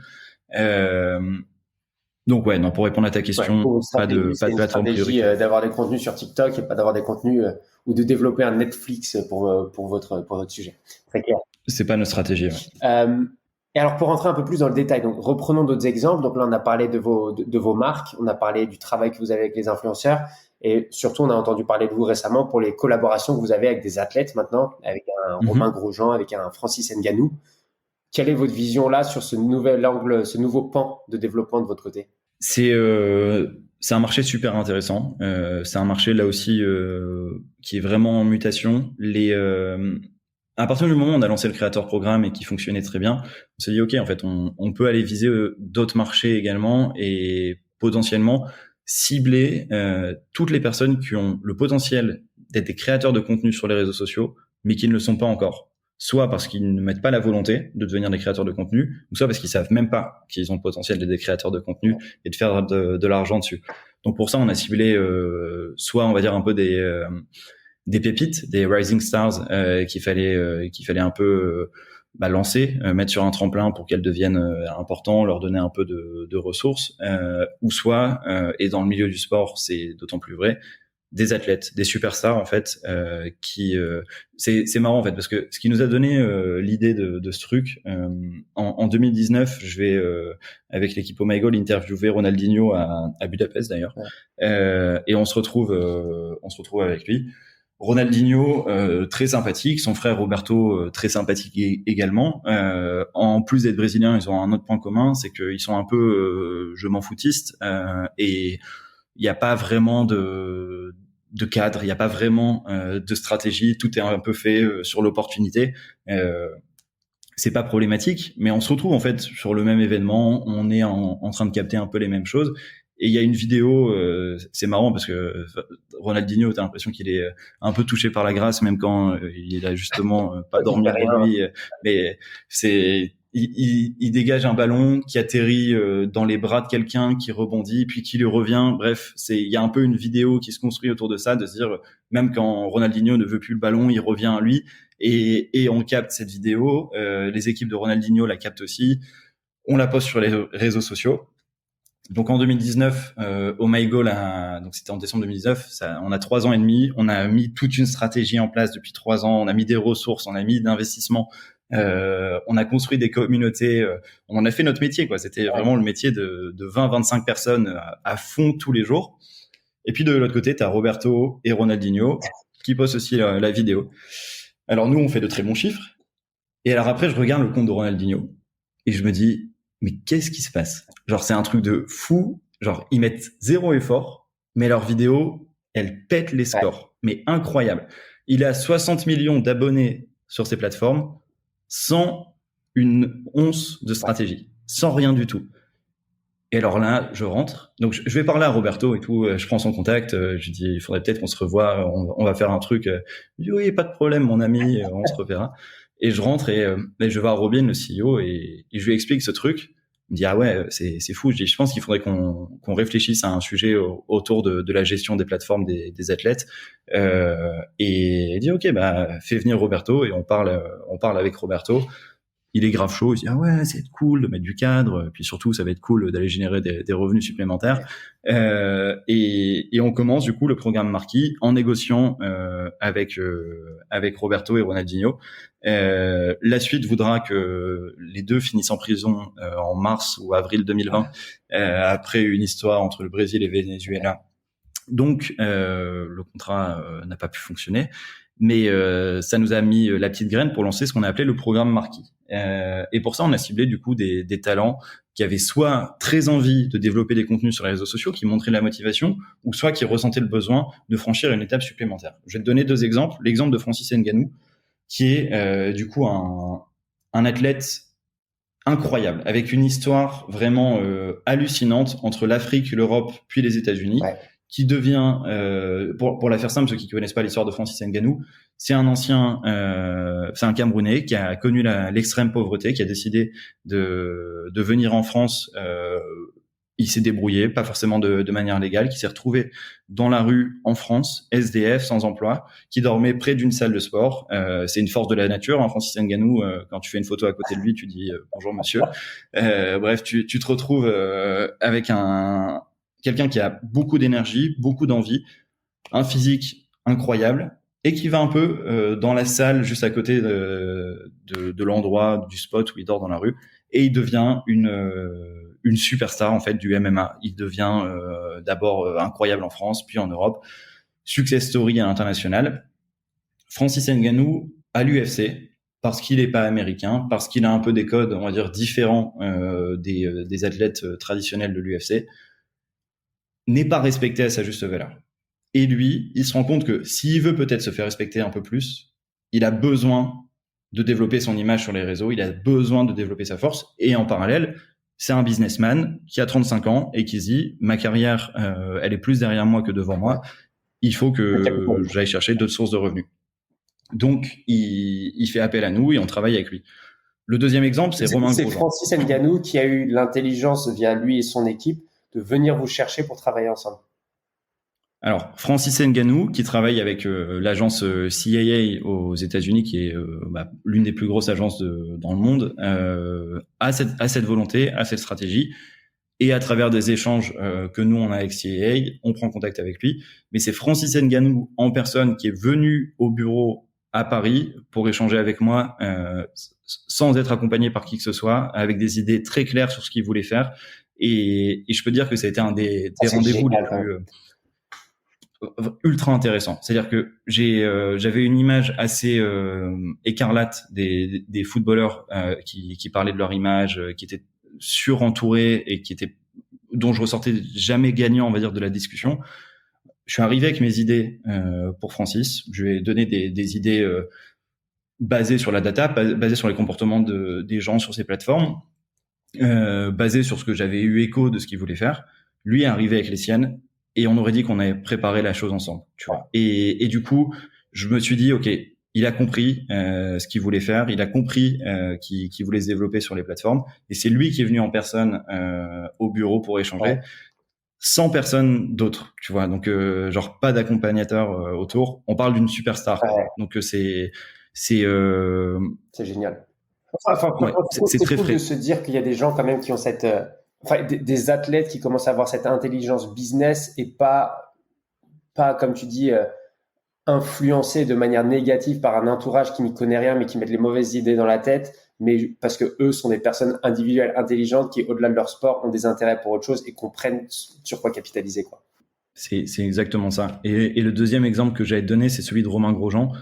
Donc ouais, non, pour répondre à ta question, pas de plateforme prioritaire. D'avoir des contenus sur TikTok et pas d'avoir des contenus ou de développer un Netflix pour votre sujet. Très clair. C'est pas notre stratégie. Ouais. Et alors, pour rentrer un peu plus dans le détail, donc reprenons d'autres exemples. Donc là, on a parlé de vos marques, on a parlé du travail que vous avez avec les influenceurs, et surtout, on a entendu parler de vous récemment pour les collaborations que vous avez avec des athlètes maintenant, avec un Romain Grosjean, avec un Francis Ngannou. Quelle est votre vision là sur ce nouvel angle, ce nouveau pan de développement de votre côté? C'est C'est un marché super intéressant. C'est un marché là aussi qui est vraiment en mutation. À partir du moment où on a lancé le créateur programme et qui fonctionnait très bien, on s'est dit ok, en fait, on peut aller viser d'autres marchés également et potentiellement cibler toutes les personnes qui ont le potentiel d'être des créateurs de contenu sur les réseaux sociaux, mais qui ne le sont pas encore. Soit parce qu'ils ne mettent pas la volonté de devenir des créateurs de contenu, ou soit parce qu'ils savent même pas qu'ils ont le potentiel d'être des créateurs de contenu et de faire de l'argent dessus. Donc pour ça, on a ciblé soit on va dire un peu des pépites, des rising stars qu'il fallait un peu lancer, mettre sur un tremplin pour qu'elles deviennent importants, leur donner un peu de ressources, ou soit et dans le milieu du sport, c'est d'autant plus vrai, des athlètes, des superstars en fait, qui c'est marrant en fait parce que ce qui nous a donné l'idée de ce truc en 2019, je vais avec l'équipe Oh My Goal interviewer Ronaldinho à Budapest d'ailleurs, et on se retrouve avec lui. Ronaldinho très sympathique, son frère Roberto très sympathique également. En plus d'être brésiliens, ils ont un autre point commun, c'est qu'ils sont un peu je m'en foutistes et il n'y a pas vraiment de cadre, il n'y a pas vraiment de stratégie, tout est un peu fait sur l'opportunité. C'est pas problématique, mais on se retrouve en fait sur le même événement, on est en train de capter un peu les mêmes choses. Et il y a une vidéo, c'est marrant parce que Ronaldinho, t'as l'impression qu'il est un peu touché par la grâce, même quand il a justement pas dormi de nuit. Mais il dégage un ballon qui atterrit dans les bras de quelqu'un, qui rebondit, puis qui lui revient. Bref, il y a un peu une vidéo qui se construit autour de ça, de se dire même quand Ronaldinho ne veut plus le ballon, il revient à lui. Et on capte cette vidéo. Les équipes de Ronaldinho la captent aussi. On la poste sur les réseaux sociaux. Donc en 2019, Oh My Goal, donc c'était en décembre 2019, on a 3 ans et demi, on a mis toute une stratégie en place depuis 3 ans, on a mis des ressources, on a mis d'investissements, on a construit des communautés, on en a fait notre métier, quoi. C'était vraiment le métier de 20-25 personnes à fond tous les jours. Et puis de l'autre côté, t'as Roberto et Ronaldinho qui postent aussi la vidéo. Alors nous, on fait de très bons chiffres. Et alors après, je regarde le compte de Ronaldinho et je me dis, mais qu'est-ce qui se passe? Genre, c'est un truc de fou. Genre, ils mettent 0 effort, mais leurs vidéos, elles pètent les scores. Mais incroyable. Il a 60 millions d'abonnés sur ces plateformes sans une once de stratégie, sans rien du tout. Et alors là, je rentre. Donc, je vais parler à Roberto et tout. Je prends son contact. Je dis, il faudrait peut-être qu'on se revoie. On va faire un truc. Il dit, oui, pas de problème, mon ami. On se reverra. Et je rentre et je vais voir Robin, le CEO, et je lui explique ce truc. Il me dit, ah ouais, c'est fou. Je pense qu'il faudrait qu'on réfléchisse à un sujet autour de la gestion des plateformes des athlètes. Et il dit, ok, fais venir Roberto et on parle avec Roberto. Il est grave chaud, il dit ah ouais, c'est cool de mettre du cadre, puis surtout ça va être cool d'aller générer des revenus supplémentaires. Et on commence du coup le programme Marquis en négociant avec Roberto et Ronaldinho. La suite voudra que les deux finissent en prison en mars ou avril 2020 après une histoire entre le Brésil et le Venezuela. Donc le contrat n'a pas pu fonctionner. Mais ça nous a mis la petite graine pour lancer ce qu'on a appelé le programme Marquis. Et pour ça, on a ciblé du coup des talents qui avaient soit très envie de développer des contenus sur les réseaux sociaux, qui montraient la motivation, ou soit qui ressentaient le besoin de franchir une étape supplémentaire. Je vais te donner 2 exemples. L'exemple de Francis Ngannou, qui est du coup un athlète incroyable, avec une histoire vraiment hallucinante entre l'Afrique, l'Europe, puis les États-Unis. Ouais. Qui devient, pour la faire simple, ceux qui connaissent pas l'histoire de Francis Ngannou, c'est un Camerounais qui a connu l'extrême pauvreté, qui a décidé de venir en France. Il s'est débrouillé, pas forcément de manière légale, qui s'est retrouvé dans la rue en France, SDF, sans emploi, qui dormait près d'une salle de sport. C'est une force de la nature, hein, Francis Ngannou. Quand tu fais une photo à côté de lui, tu dis bonjour monsieur. Bref, tu te retrouves avec quelqu'un qui a beaucoup d'énergie, beaucoup d'envie, un physique incroyable, et qui va un peu dans la salle juste à côté de l'endroit, du spot où il dort dans la rue, et il devient une superstar en fait du MMA. Il devient d'abord incroyable en France, puis en Europe. Success story à l'international. Francis Ngannou à l'UFC, parce qu'il n'est pas américain, parce qu'il a un peu des codes, on va dire, différents des athlètes traditionnels de l'UFC. n'est pas respecté à sa juste valeur. Et lui, il se rend compte que s'il veut peut-être se faire respecter un peu plus, il a besoin de développer son image sur les réseaux, il a besoin de développer sa force. Et en parallèle, c'est un businessman qui a 35 ans et qui se dit, ma carrière, elle est plus derrière moi que devant moi. Il faut que j'aille chercher d'autres sources de revenus. Donc, il fait appel à nous et on travaille avec lui. Le deuxième exemple, c'est Romain Grosjean. C'est Francis Ngannou qui a eu l'intelligence via lui et son équipe de venir vous chercher pour travailler ensemble. Alors, Francis Ngannou, qui travaille avec l'agence CAA aux États-Unis, qui est l'une des plus grosses agences dans le monde, a cette volonté, a cette stratégie. Et à travers des échanges que nous, on a avec CAA, on prend contact avec lui. Mais c'est Francis Ngannou en personne qui est venu au bureau à Paris pour échanger avec moi sans être accompagné par qui que ce soit, avec des idées très claires sur ce qu'il voulait faire. Et je peux dire que ça a été un des rendez-vous les plus ultra intéressant. C'est-à-dire que j'avais une image assez écarlate des footballeurs qui parlaient de leur image, qui étaient surentourés et dont je ressortais jamais gagnant, on va dire, de la discussion. Je suis arrivé avec mes idées pour Francis. Je lui ai donné des idées basées sur la data, basées sur les comportements des gens sur ces plateformes, basées sur ce que j'avais eu écho de ce qu'il voulait faire. Lui est arrivé avec les siennes. Et on aurait dit qu'on avait préparé la chose ensemble, tu vois. Et du coup, je me suis dit, ok, il a compris ce qu'il voulait faire, il a compris qu'il voulait se développer sur les plateformes, et c'est lui qui est venu en personne au bureau pour échanger, sans personne d'autre, tu vois. Donc, genre pas d'accompagnateur autour. On parle d'une superstar. Donc c'est génial. C'est très cool de se dire qu'il y a des gens quand même qui ont cette des athlètes qui commencent à avoir cette intelligence business et pas comme tu dis, influencés de manière négative par un entourage qui n'y connaît rien, mais qui mettent les mauvaises idées dans la tête, mais parce que eux sont des personnes individuelles intelligentes qui, au-delà de leur sport, ont des intérêts pour autre chose et comprennent sur quoi capitaliser, quoi. C'est exactement ça. Et le deuxième exemple que j'allais te donner, c'est celui de Romain Grosjean.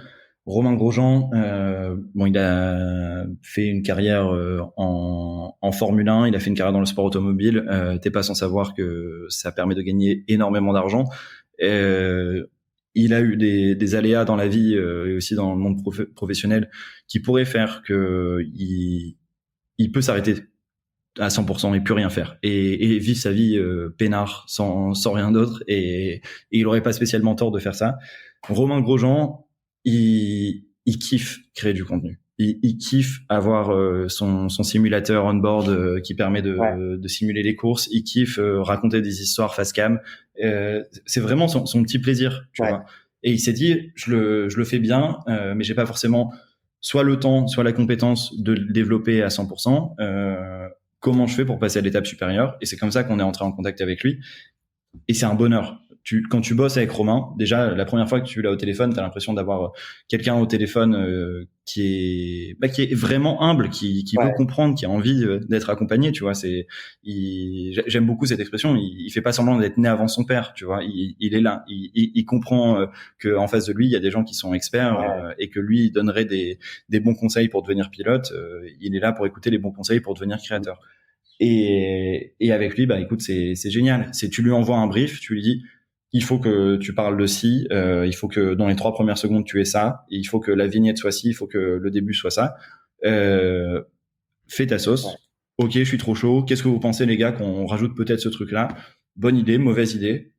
Romain Grosjean, il a fait une carrière en Formule 1, il a fait une carrière dans le sport automobile. T'es pas sans savoir que ça permet de gagner énormément d'argent. Il a eu des aléas dans la vie et aussi dans le monde professionnel qui pourraient faire que il peut s'arrêter à 100% et plus rien faire et vivre sa vie peinard sans rien d'autre et il aurait pas spécialement tort de faire ça. Romain Grosjean, il kiffe créer du contenu. Il kiffe avoir son simulateur on-board qui permet de simuler les courses. Il kiffe raconter des histoires face cam. C'est vraiment son petit plaisir, tu vois. Et il s'est dit, je le fais bien, mais j'ai pas forcément soit le temps, soit la compétence de le développer à 100%. Comment je fais pour passer à l'étape supérieure? Et c'est comme ça qu'on est entré en contact avec lui. Et c'est un bonheur. Quand tu bosses avec Romain, déjà, la première fois que tu l'as au téléphone, t'as l'impression d'avoir quelqu'un au téléphone qui est vraiment humble, qui veut comprendre, qui a envie d'être accompagné, tu vois. J'aime beaucoup cette expression. Il fait pas semblant d'être né avant son père, tu vois. Il est là. Il comprend que en face de lui, il y a des gens qui sont experts et que lui, il donnerait des bons conseils pour devenir pilote. Il est là pour écouter les bons conseils pour devenir créateur. Et avec lui, écoute, c'est génial. Tu lui envoies un brief, tu lui dis, il faut que tu parles de ci, il faut que dans les 3 premières secondes tu aies ça, et il faut que la vignette soit ci, il faut que le début soit ça. Fais ta sauce. Ok, je suis trop chaud. Qu'est-ce que vous pensez, les gars, qu'on rajoute peut-être ce truc-là? Bonne idée, mauvaise idée.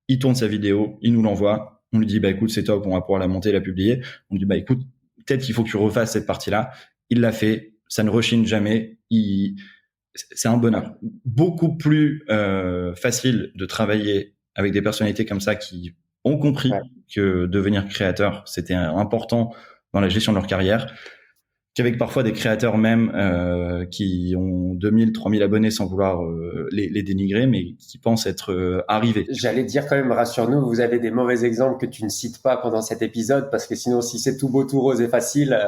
Il tourne sa vidéo, il nous l'envoie. On lui dit, écoute, c'est top, on va pouvoir la monter, la publier. On lui dit, écoute, peut-être qu'il faut que tu refasses cette partie-là. Il l'a fait. Ça ne rechigne jamais. C'est un bonheur. Beaucoup plus facile de travailler avec des personnalités comme ça qui ont compris que devenir créateur, c'était important dans la gestion de leur carrière, qu'avec parfois des créateurs même qui ont 2000, 3000 abonnés sans vouloir les dénigrer, mais qui pensent être arrivés. J'allais dire quand même, rassure-nous, vous avez des mauvais exemples que tu ne cites pas pendant cet épisode, parce que sinon, si c'est tout beau, tout rose et facile,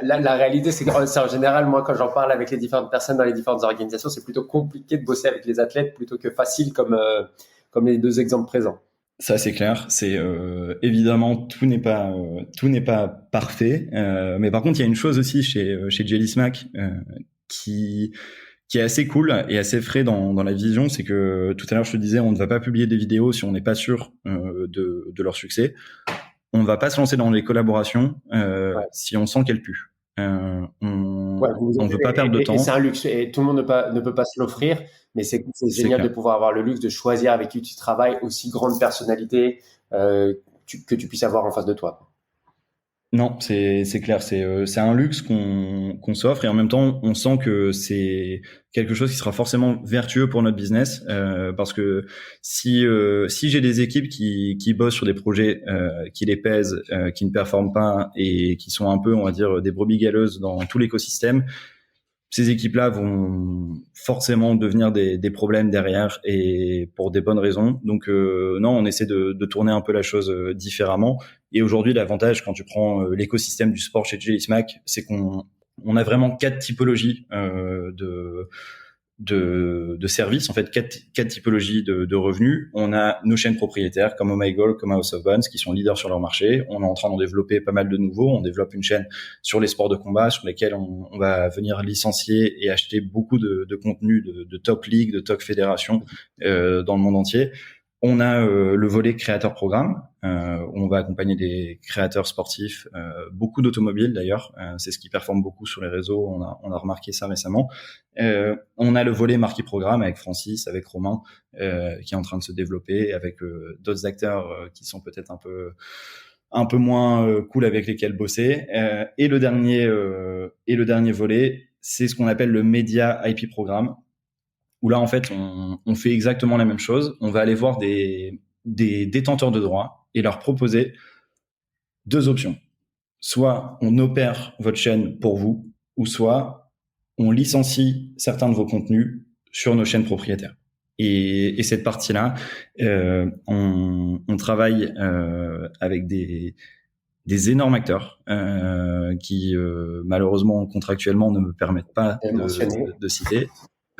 la réalité, c'est en général, moi, quand j'en parle avec les différentes personnes dans les différentes organisations, c'est plutôt compliqué de bosser avec les athlètes plutôt que facile comme les 2 exemples présents. Ça, c'est clair. C'est évidemment tout n'est pas parfait, mais par contre, il y a une chose aussi chez Jelly Smack qui qui est assez cool et assez frais dans la vision, c'est que tout à l'heure je te disais, on ne va pas publier des vidéos si on n'est pas sûr de leur succès. On ne va pas se lancer dans les collaborations si on sent qu'elles puent. On ne veut pas perdre de temps. Et c'est un luxe et tout le monde ne peut pas se l'offrir, mais c'est génial de pouvoir avoir le luxe de choisir avec qui tu travailles, aussi grande personnalité que tu puisses avoir en face de toi. Non, c'est clair, c'est un luxe qu'on s'offre et en même temps on sent que c'est quelque chose qui sera forcément vertueux pour notre business parce que si j'ai des équipes qui bossent sur des projets qui les pèsent, qui ne performent pas et qui sont un peu, on va dire, des brebis galeuses dans tout l'écosystème, ces équipes-là vont forcément devenir des problèmes derrière et pour des bonnes raisons. Donc non, on essaie de tourner un peu la chose différemment. Et aujourd'hui, l'avantage quand tu prends l'écosystème du sport chez Jelly Smack, c'est qu'on a vraiment 4 typologies de services, en fait, quatre typologies de revenus. On a nos chaînes propriétaires comme Oh My Goal, comme House of Bones, qui sont leaders sur leur marché. On est en train d'en développer pas mal de nouveaux. On développe une chaîne sur les sports de combat, sur lesquels on va venir licencier et acheter beaucoup de contenu de top league, de top fédération dans le monde entier. On a le volet créateur programme, où on va accompagner des créateurs sportifs, beaucoup d'automobiles d'ailleurs, c'est ce qui performe beaucoup sur les réseaux, on a remarqué ça récemment. On a le volet marqué programme avec Francis, avec Romain, qui est en train de se développer, avec d'autres acteurs qui sont peut-être un peu moins cool avec lesquels bosser. Et le dernier volet, c'est ce qu'on appelle le média IP programme, où là, en fait, on fait exactement la même chose. On va aller voir des détenteurs de droits et leur proposer 2 options. Soit on opère votre chaîne pour vous, ou soit on licencie certains de vos contenus sur nos chaînes propriétaires. Et cette partie-là, on travaille avec des énormes acteurs qui malheureusement contractuellement ne me permettent pas de citer.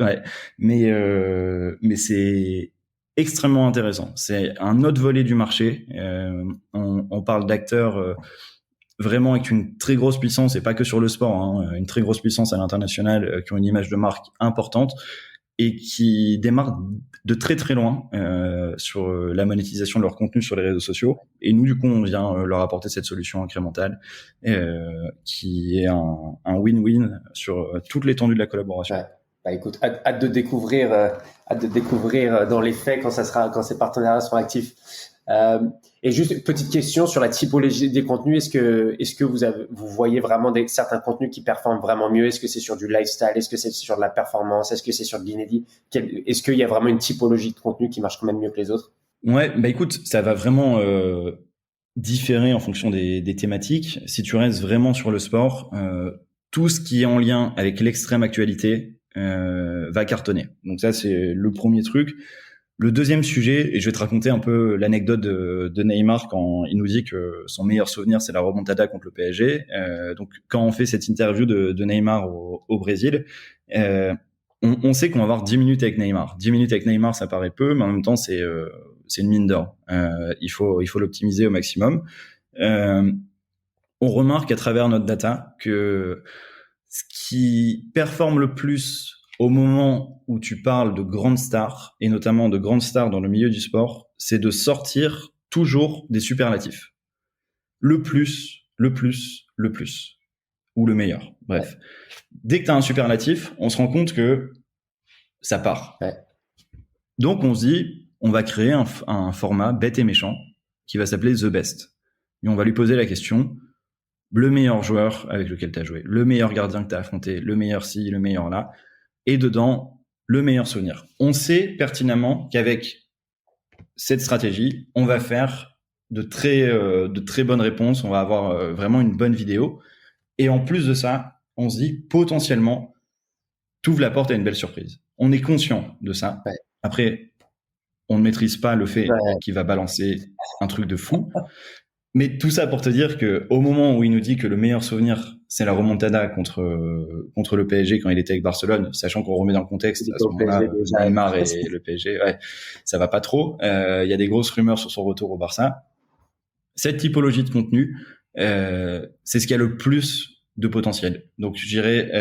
Ouais, mais c'est extrêmement intéressant. C'est un autre volet du marché. On parle d'acteurs vraiment avec une très grosse puissance, et pas que sur le sport, hein, une très grosse puissance à l'international, qui ont une image de marque importante et qui démarrent de très très loin sur la monétisation de leur contenu sur les réseaux sociaux. Et nous, du coup, on vient leur apporter cette solution incrémentale qui est un win-win sur toute l'étendue de la collaboration. Ouais. Bah écoute, hâte de découvrir dans les faits quand ces partenariats seront actifs. Et juste une petite question sur la typologie des contenus. Est-ce que vous voyez vraiment certains contenus qui performent vraiment mieux? Est-ce que c'est sur du lifestyle? Est-ce que c'est sur de la performance? Est-ce que c'est sur de l'inédit? Est-ce qu'il y a vraiment une typologie de contenu qui marche quand même mieux que les autres? Ouais, bah écoute, ça va vraiment différer en fonction des thématiques. Si tu restes vraiment sur le sport, tout ce qui est en lien avec l'extrême actualité va cartonner. Donc ça, c'est le premier truc. Le deuxième sujet, et je vais te raconter un peu l'anecdote de Neymar quand il nous dit que son meilleur souvenir, c'est la remontada contre le PSG. Donc quand on fait cette interview de Neymar au Brésil, on sait qu'on va avoir 10 minutes avec Neymar. 10 minutes avec Neymar, ça paraît peu, mais en même temps, c'est une mine d'or. Il faut l'optimiser au maximum. On remarque à travers notre data que ce qui performe le plus au moment où tu parles de grandes stars, et notamment de grandes stars dans le milieu du sport, c'est de sortir toujours des superlatifs. Le plus, ou le meilleur. Bref. Ouais. Dès que tu as un superlatif, on se rend compte que ça part. Ouais. Donc on se dit, on va créer un format bête et méchant qui va s'appeler The Best. Et on va lui poser la question, le meilleur joueur avec lequel tu as joué, le meilleur gardien que tu as affronté, le meilleur ci, le meilleur là, et dedans, le meilleur souvenir. On sait pertinemment qu'avec cette stratégie, on va faire de très bonnes réponses, on va avoir vraiment une bonne vidéo. Et en plus de ça, on se dit potentiellement, t'ouvres la porte à une belle surprise. On est conscient de ça. Ouais. Après, on ne maîtrise pas le fait qu'il va balancer un truc de fou. Mais tout ça pour te dire que au moment où il nous dit que le meilleur souvenir, c'est la remontada contre le PSG quand il était avec Barcelone, sachant qu'on remet dans le contexte, à ce moment-là, Neymar et le PSG, ouais, ça va pas trop. Il y a des grosses rumeurs sur son retour au Barça. Cette typologie de contenu, c'est ce qui a le plus de potentiel. Donc, je dirais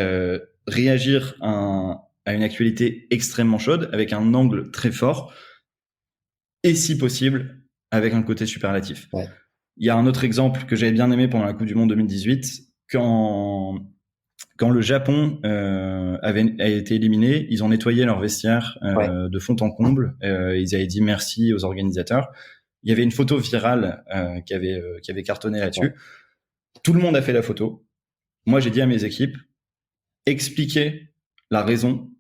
réagir à à une actualité extrêmement chaude avec un angle très fort et si possible avec un côté superlatif. Ouais. Il y a un autre exemple que j'avais bien aimé pendant la Coupe du Monde 2018 quand le Japon a été éliminé, ils ont nettoyé leur vestiaire de fond en comble. Ils avaient dit merci aux organisateurs. Il y avait une photo virale qui avait cartonné là-dessus. Ouais. Tout le monde a fait la photo. Moi, j'ai dit à mes équipes, expliquez la raison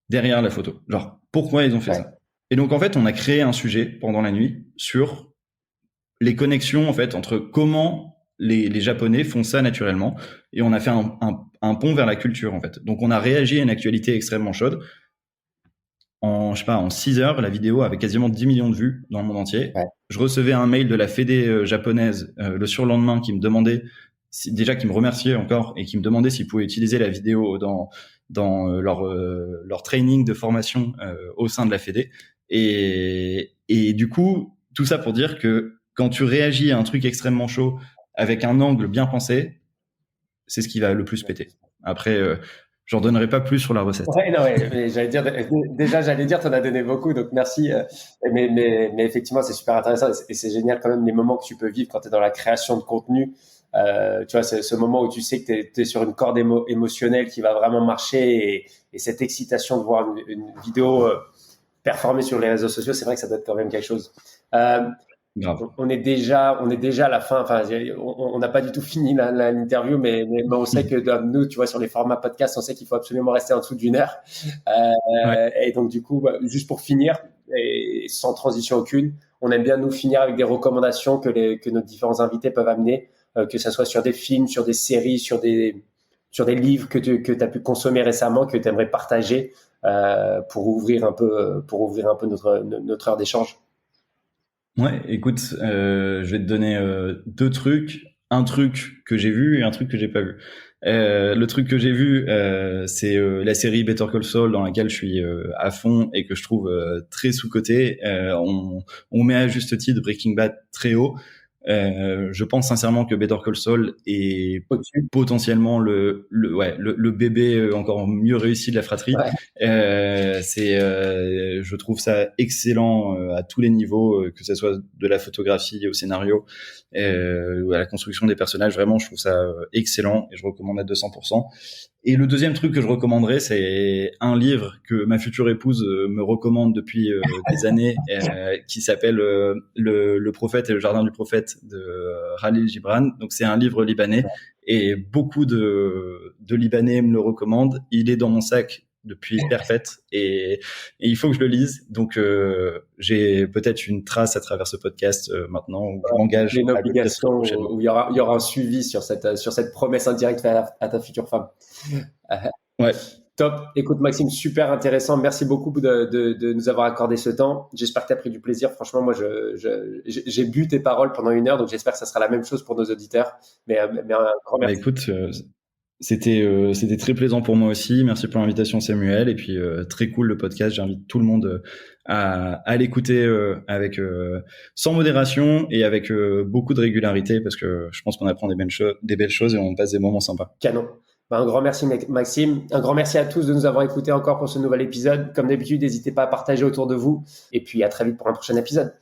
derrière la photo. Genre, pourquoi ils ont fait ça. Et donc, en fait, on a créé un sujet pendant la nuit sur les connexions, en fait, entre comment les Japonais font ça naturellement. Et on a fait un pont vers la culture, en fait. Donc, on a réagi à une actualité extrêmement chaude. En 6 heures, la vidéo avait quasiment 10 millions de vues dans le monde entier. Ouais. Je recevais un mail de la Fédé japonaise le surlendemain qui me demandait, déjà qui me remerciait encore et qui me demandait s'ils pouvaient utiliser la vidéo dans leur training de formation au sein de la Fédé. Et du coup, tout ça pour dire que quand tu réagis à un truc extrêmement chaud avec un angle bien pensé, c'est ce qui va le plus péter. Après, j'en donnerai pas plus sur la recette. Mais j'allais dire, t'en as donné beaucoup, donc merci. Mais effectivement, c'est super intéressant et c'est génial quand même les moments que tu peux vivre quand tu es dans la création de contenu. Tu vois, c'est ce moment où tu sais que tu es sur une corde émotionnelle qui va vraiment marcher et cette excitation de voir une vidéo performer sur les réseaux sociaux, c'est vrai que ça doit être quand même quelque chose. On est déjà à la fin. Enfin, on n'a pas du tout fini l'interview, mais on sait que nous, tu vois, sur les formats podcast, on sait qu'il faut absolument rester en dessous d'une heure. Et donc, du coup, juste pour finir, et sans transition aucune, on aime bien nous finir avec des recommandations que nos différents invités peuvent amener, que ça soit sur des films, sur des séries, sur des livres que tu as pu consommer récemment, que tu aimerais partager pour ouvrir un peu notre heure d'échange. Ouais, écoute, je vais te donner 2 trucs. Un truc que j'ai vu et un truc que j'ai pas vu. Le truc que j'ai vu, c'est la série Better Call Saul dans laquelle je suis à fond et que je trouve très sous-cotée. On met à juste titre Breaking Bad très haut. Je pense sincèrement que Better Call Saul est potentiellement le bébé encore mieux réussi de la fratrie. Ouais. Je trouve ça excellent à tous les niveaux, que ce soit de la photographie au scénario, ou à la construction des personnages. Vraiment, je trouve ça excellent et je recommande à 200%. Et le deuxième truc que je recommanderais, c'est un livre que ma future épouse me recommande depuis des années, qui s'appelle Le prophète et le jardin du prophète de Khalil Gibran. Donc c'est un livre libanais et beaucoup de Libanais me le recommandent. Il est dans mon sac depuis perpète et il faut que je le lise. Donc j'ai peut-être une trace à travers ce podcast maintenant où je m'engage une obligation où il y aura un suivi sur cette promesse indirecte à ta future femme. Ouais. Top. Écoute Maxime, super intéressant. Merci beaucoup de nous avoir accordé ce temps. J'espère que tu as pris du plaisir. Franchement, moi, j'ai bu tes paroles pendant 1 heure, donc j'espère que ça sera la même chose pour nos auditeurs. Mais un grand merci. Écoute, c'était très plaisant pour moi aussi. Merci pour l'invitation, Samuel. Et puis très cool le podcast. J'invite tout le monde à l'écouter avec sans modération et avec beaucoup de régularité parce que je pense qu'on apprend des belles choses et on passe des moments sympas. Canon. Un grand merci Maxime, un grand merci à tous de nous avoir écoutés encore pour ce nouvel épisode. Comme d'habitude, n'hésitez pas à partager autour de vous et puis à très vite pour un prochain épisode.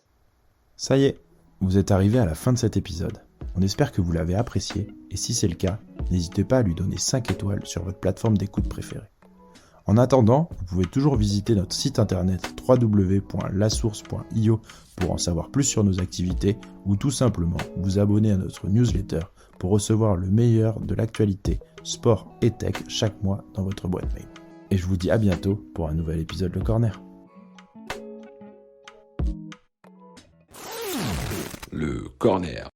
Ça y est, vous êtes arrivés à la fin de cet épisode. On espère que vous l'avez apprécié et si c'est le cas, n'hésitez pas à lui donner 5 étoiles sur votre plateforme d'écoute préférée. En attendant, vous pouvez toujours visiter notre site internet www.lasource.io pour en savoir plus sur nos activités ou tout simplement vous abonner à notre newsletter pour recevoir le meilleur de l'actualité sport et tech chaque mois dans votre boîte mail. Et je vous dis à bientôt pour un nouvel épisode Le Corner. Le Corner.